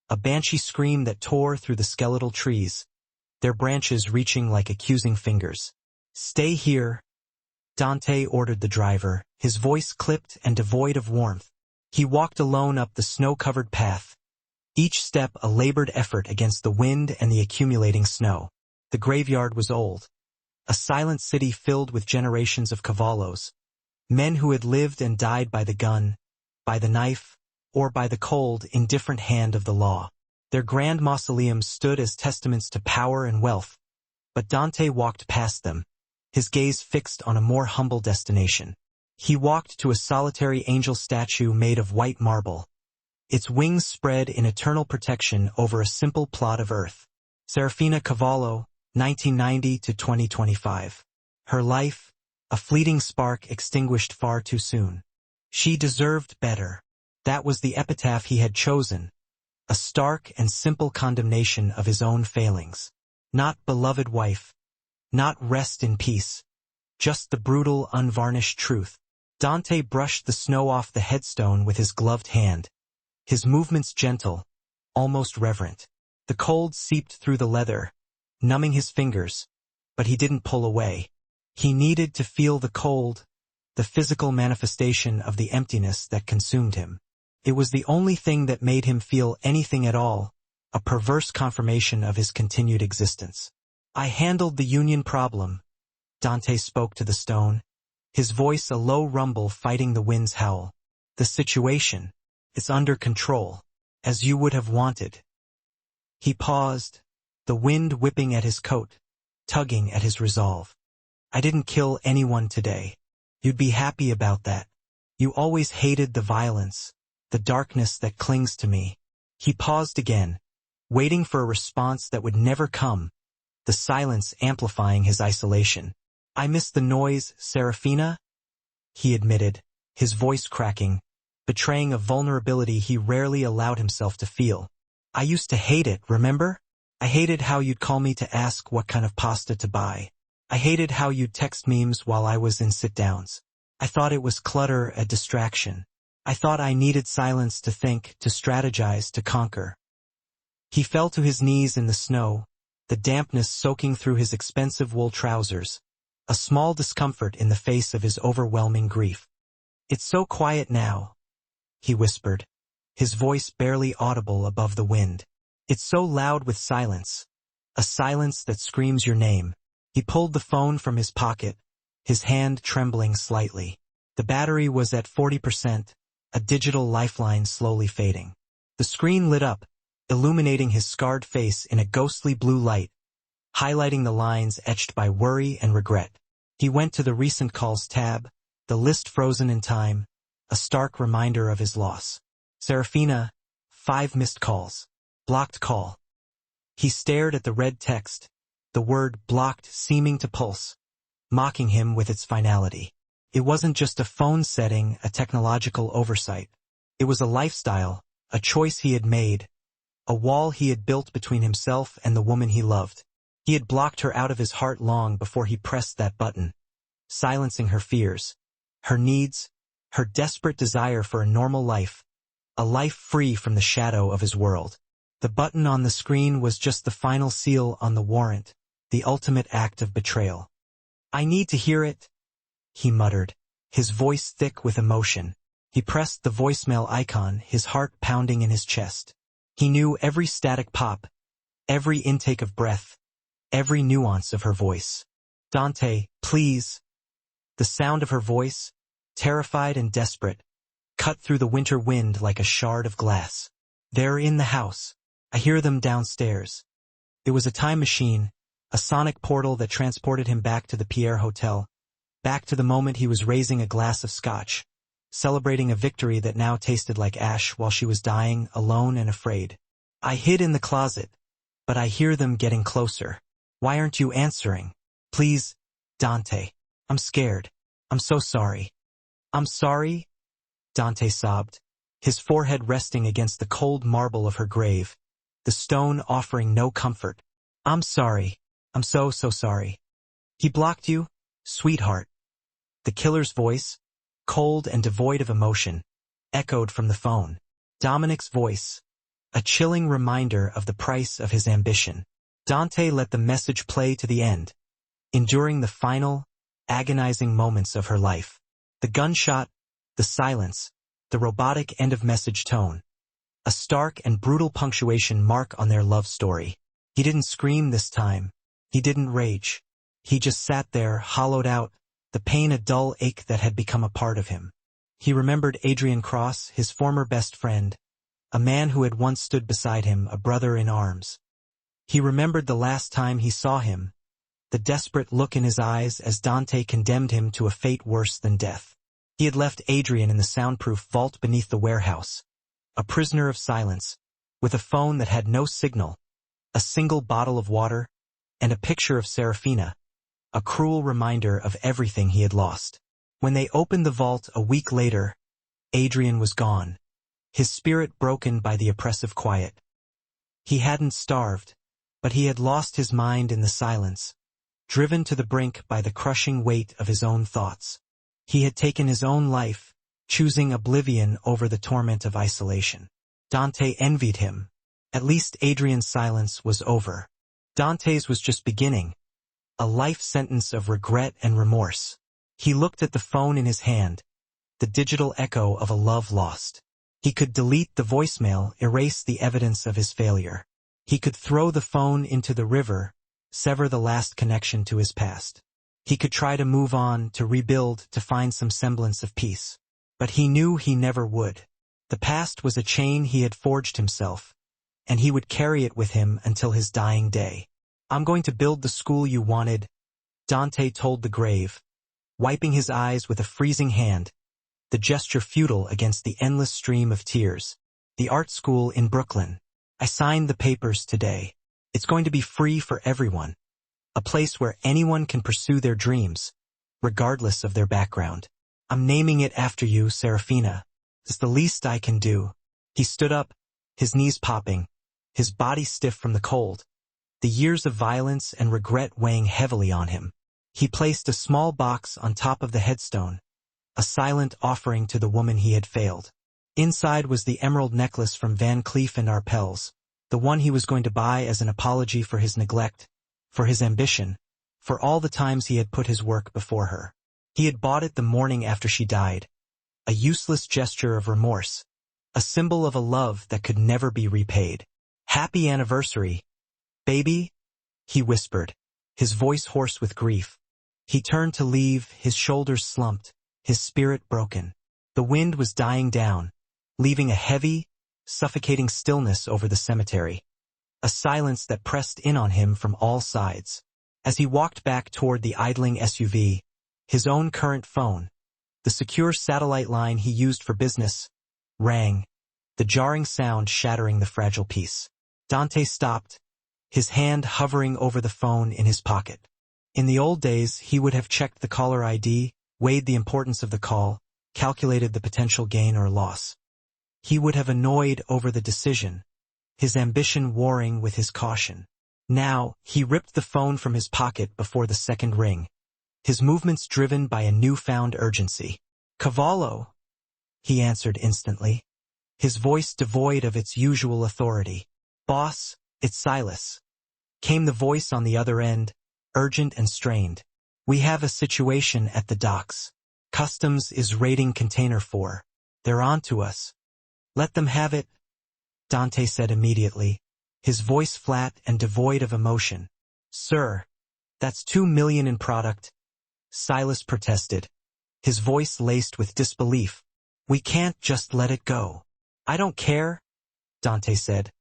a banshee scream that tore through the skeletal trees, their branches reaching like accusing fingers. "Stay here," Dante ordered the driver, his voice clipped and devoid of warmth. He walked alone up the snow-covered path, each step a labored effort against the wind and the accumulating snow. The graveyard was old, a silent city filled with generations of cavallos, men who had lived and died by the gun, by the knife, or by the cold, indifferent hand of the law. Their grand mausoleums stood as testaments to power and wealth, but Dante walked past them, his gaze fixed on a more humble destination. He walked to a solitary angel statue made of white marble, its wings spread in eternal protection over a simple plot of earth. Serafina Cavallo, 1990 to 2025. Her life, a fleeting spark extinguished far too soon. She deserved better. That was the epitaph he had chosen, a stark and simple condemnation of his own failings. Not beloved wife, not rest in peace, just the brutal, unvarnished truth. Dante brushed the snow off the headstone with his gloved hand, his movements gentle, almost reverent. The cold seeped through the leather, numbing his fingers, but he didn't pull away. He needed to feel the cold, the physical manifestation of the emptiness that consumed him. It was the only thing that made him feel anything at all, a perverse confirmation of his continued existence. I handled the union problem, Dante spoke to the stone, his voice a low rumble fighting the wind's howl. The situation, it's under control, as you would have wanted. He paused, the wind whipping at his coat, tugging at his resolve. I didn't kill anyone today. You'd be happy about that. You always hated the violence, the darkness that clings to me. He paused again, waiting for a response that would never come, the silence amplifying his isolation. I miss the noise, Serafina, he admitted, his voice cracking, betraying a vulnerability he rarely allowed himself to feel. I used to hate it, remember? I hated how you'd call me to ask what kind of pasta to buy. I hated how you'd text memes while I was in sit-downs. I thought it was clutter, a distraction. I thought I needed silence to think, to strategize, to conquer. He fell to his knees in the snow, the dampness soaking through his expensive wool trousers, a small discomfort in the face of his overwhelming grief. It's so quiet now, he whispered, his voice barely audible above the wind. It's so loud with silence, a silence that screams your name. He pulled the phone from his pocket, his hand trembling slightly. The battery was at 40%, a digital lifeline slowly fading. The screen lit up, illuminating his scarred face in a ghostly blue light, highlighting the lines etched by worry and regret. He went to the recent calls tab, the list frozen in time, a stark reminder of his loss. Serafina, 5 missed calls. Blocked call. He stared at the red text, the word blocked seeming to pulse, mocking him with its finality. It wasn't just a phone setting, a technological oversight. It was a lifestyle, a choice he had made, a wall he had built between himself and the woman he loved. He had blocked her out of his heart long before he pressed that button, silencing her fears, her needs, her desperate desire for a normal life, a life free from the shadow of his world. The button on the screen was just the final seal on the warrant, the ultimate act of betrayal. I need to hear it, he muttered, his voice thick with emotion. He pressed the voicemail icon, his heart pounding in his chest. He knew every static pop, every intake of breath, every nuance of her voice. Dante, please. The sound of her voice, terrified and desperate, cut through the winter wind like a shard of glass. They're in the house. I hear them downstairs. It was a time machine, a sonic portal that transported him back to the Pierre Hotel, back to the moment he was raising a glass of scotch, celebrating a victory that now tasted like ash while she was dying, alone and afraid. I hid in the closet, but I hear them getting closer. Why aren't you answering? Please, Dante. I'm scared. I'm so sorry. I'm sorry? Dante sobbed, his forehead resting against the cold marble of her grave, the stone offering no comfort. I'm sorry. I'm so sorry. He blocked you, sweetheart. The killer's voice, cold and devoid of emotion, echoed from the phone. Dominic's voice, a chilling reminder of the price of his ambition. Dante let the message play to the end, enduring the final, agonizing moments of her life. The gunshot, the silence, the robotic end-of-message tone. A stark and brutal punctuation mark on their love story. He didn't scream this time. He didn't rage. He just sat there, hollowed out, the pain a dull ache that had become a part of him. He remembered Adrian Cross, his former best friend, a man who had once stood beside him, a brother in arms. He remembered the last time he saw him, the desperate look in his eyes as Dante condemned him to a fate worse than death. He had left Adrian in the soundproof vault beneath the warehouse, a prisoner of silence, with a phone that had no signal, a single bottle of water, and a picture of Serafina, a cruel reminder of everything he had lost. When they opened the vault a week later, Adrian was gone, his spirit broken by the oppressive quiet. He hadn't starved, but he had lost his mind in the silence, driven to the brink by the crushing weight of his own thoughts. He had taken his own life, choosing oblivion over the torment of isolation. Dante envied him. At least Adrian's silence was over. Dante's was just beginning, a life sentence of regret and remorse. He looked at the phone in his hand, the digital echo of a love lost. He could delete the voicemail, erase the evidence of his failure. He could throw the phone into the river, sever the last connection to his past. He could try to move on, to rebuild, to find some semblance of peace. But he knew he never would. The past was a chain he had forged himself, and he would carry it with him until his dying day. "I'm going to build the school you wanted," Dante told the grave, wiping his eyes with a freezing hand, the gesture futile against the endless stream of tears. "The art school in Brooklyn. I signed the papers today. It's going to be free for everyone. A place where anyone can pursue their dreams, regardless of their background. I'm naming it after you, Serafina. It's the least I can do." He stood up, his knees popping, his body stiff from the cold, the years of violence and regret weighing heavily on him. He placed a small box on top of the headstone, a silent offering to the woman he had failed. Inside was the emerald necklace from Van Cleef and Arpels, the one he was going to buy as an apology for his neglect, for his ambition, for all the times he had put his work before her. He had bought it the morning after she died, a useless gesture of remorse, a symbol of a love that could never be repaid. "Happy anniversary, baby," he whispered, his voice hoarse with grief. He turned to leave, his shoulders slumped, his spirit broken. The wind was dying down, leaving a heavy, suffocating stillness over the cemetery, a silence that pressed in on him from all sides. As he walked back toward the idling SUV, his own current phone, the secure satellite line he used for business, rang, the jarring sound shattering the fragile peace. Dante stopped, his hand hovering over the phone in his pocket. In the old days, he would have checked the caller ID, weighed the importance of the call, calculated the potential gain or loss. He would have annoyed over the decision, his ambition warring with his caution. Now, he ripped the phone from his pocket before the second ring, his movements driven by a newfound urgency. "Cavallo," he answered instantly, his voice devoid of its usual authority. "Boss, it's Silas," came the voice on the other end, urgent and strained. "We have a situation at the docks. Customs is raiding container 4. They're on to us." "Let them have it," Dante said immediately, his voice flat and devoid of emotion. "Sir, that's 2 million in product," Silas protested, his voice laced with disbelief. "We can't just let it go." "I don't care," Dante said,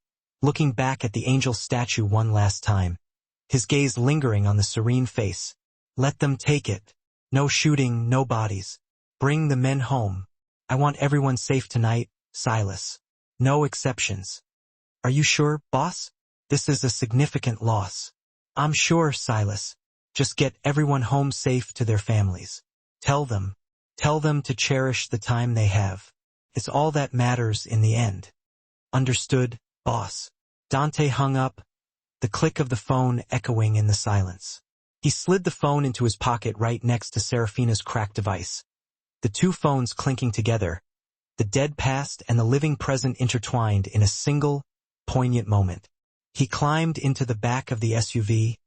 looking back at the angel statue one last time, his gaze lingering on the serene face. "Let them take it. No shooting, no bodies. Bring the men home. I want everyone safe tonight, Silas. No exceptions." "Are you sure, boss? This is a significant loss." "I'm sure, Silas. Just get everyone home safe to their families. Tell them to cherish the time they have. It's all that matters in the end." "Understood, boss." Dante hung up, the click of the phone echoing in the silence. He slid the phone into his pocket right next to Serafina's cracked device, the two phones clinking together, the dead past and the living present intertwined in a single, poignant moment. He climbed into the back of the SUV,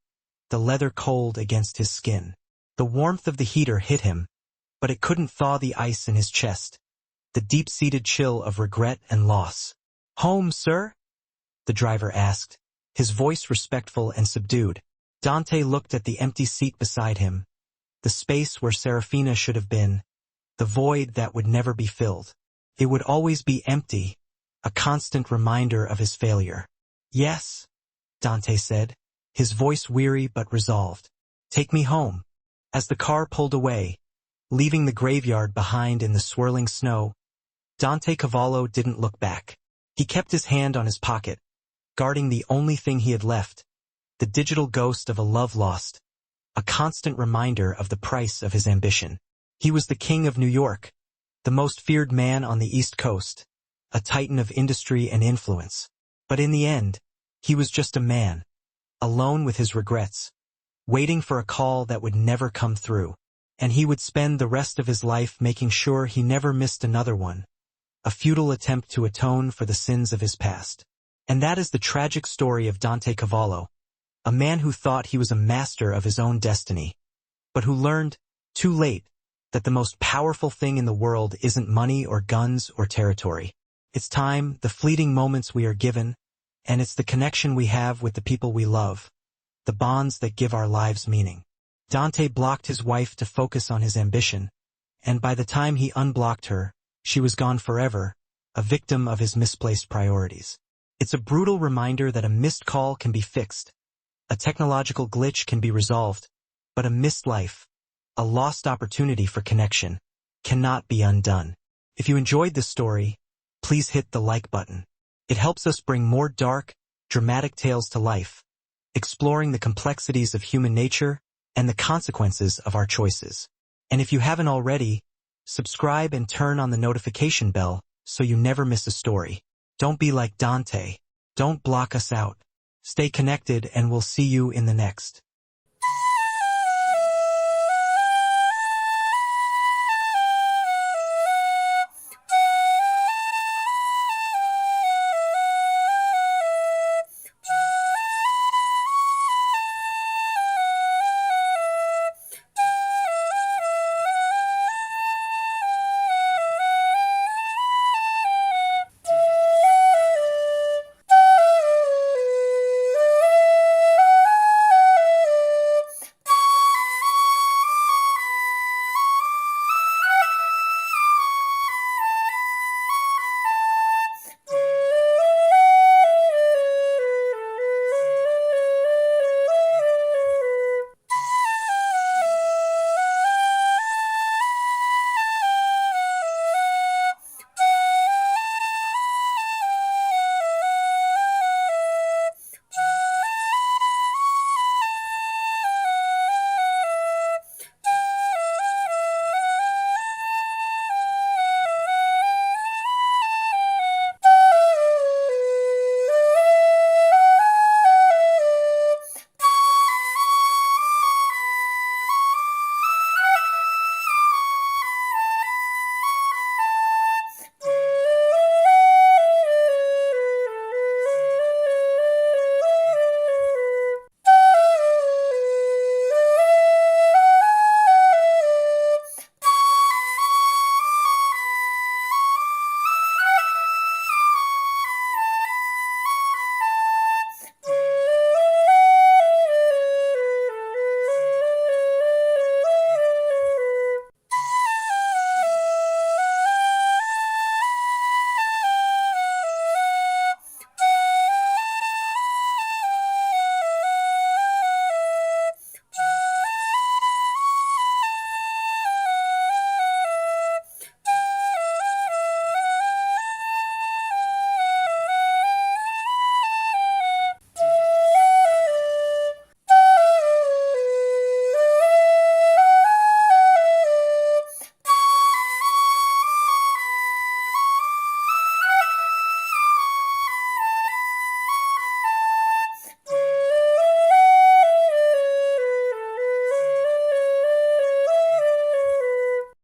the leather cold against his skin. The warmth of the heater hit him, but it couldn't thaw the ice in his chest, the deep-seated chill of regret and loss. "Home, sir?" the driver asked, his voice respectful and subdued. Dante looked at the empty seat beside him, the space where Serafina should have been, the void that would never be filled. It would always be empty, a constant reminder of his failure. "Yes," Dante said, his voice weary but resolved. "Take me home." As the car pulled away, leaving the graveyard behind in the swirling snow, Dante Cavallo didn't look back. He kept his hand on his pocket, guarding the only thing he had left, the digital ghost of a love lost, a constant reminder of the price of his ambition. He was the king of New York, the most feared man on the East Coast, a titan of industry and influence. But in the end, he was just a man, alone with his regrets, waiting for a call that would never come through. And he would spend the rest of his life making sure he never missed another one, a futile attempt to atone for the sins of his past. And that is the tragic story of Dante Cavallo, a man who thought he was a master of his own destiny, but who learned, too late, that the most powerful thing in the world isn't money or guns or territory. It's time, the fleeting moments we are given, and it's the connection we have with the people we love, the bonds that give our lives meaning. Dante blocked his wife to focus on his ambition, and by the time he unblocked her, she was gone forever, a victim of his misplaced priorities. It's a brutal reminder that a missed call can be fixed, a technological glitch can be resolved, but a missed life, a lost opportunity for connection, cannot be undone. If you enjoyed this story, please hit the like button. It helps us bring more dark, dramatic tales to life, exploring the complexities of human nature and the consequences of our choices. And if you haven't already, subscribe and turn on the notification bell so you never miss a story. Don't be like Dante. Don't block us out. Stay connected and we'll see you in the next.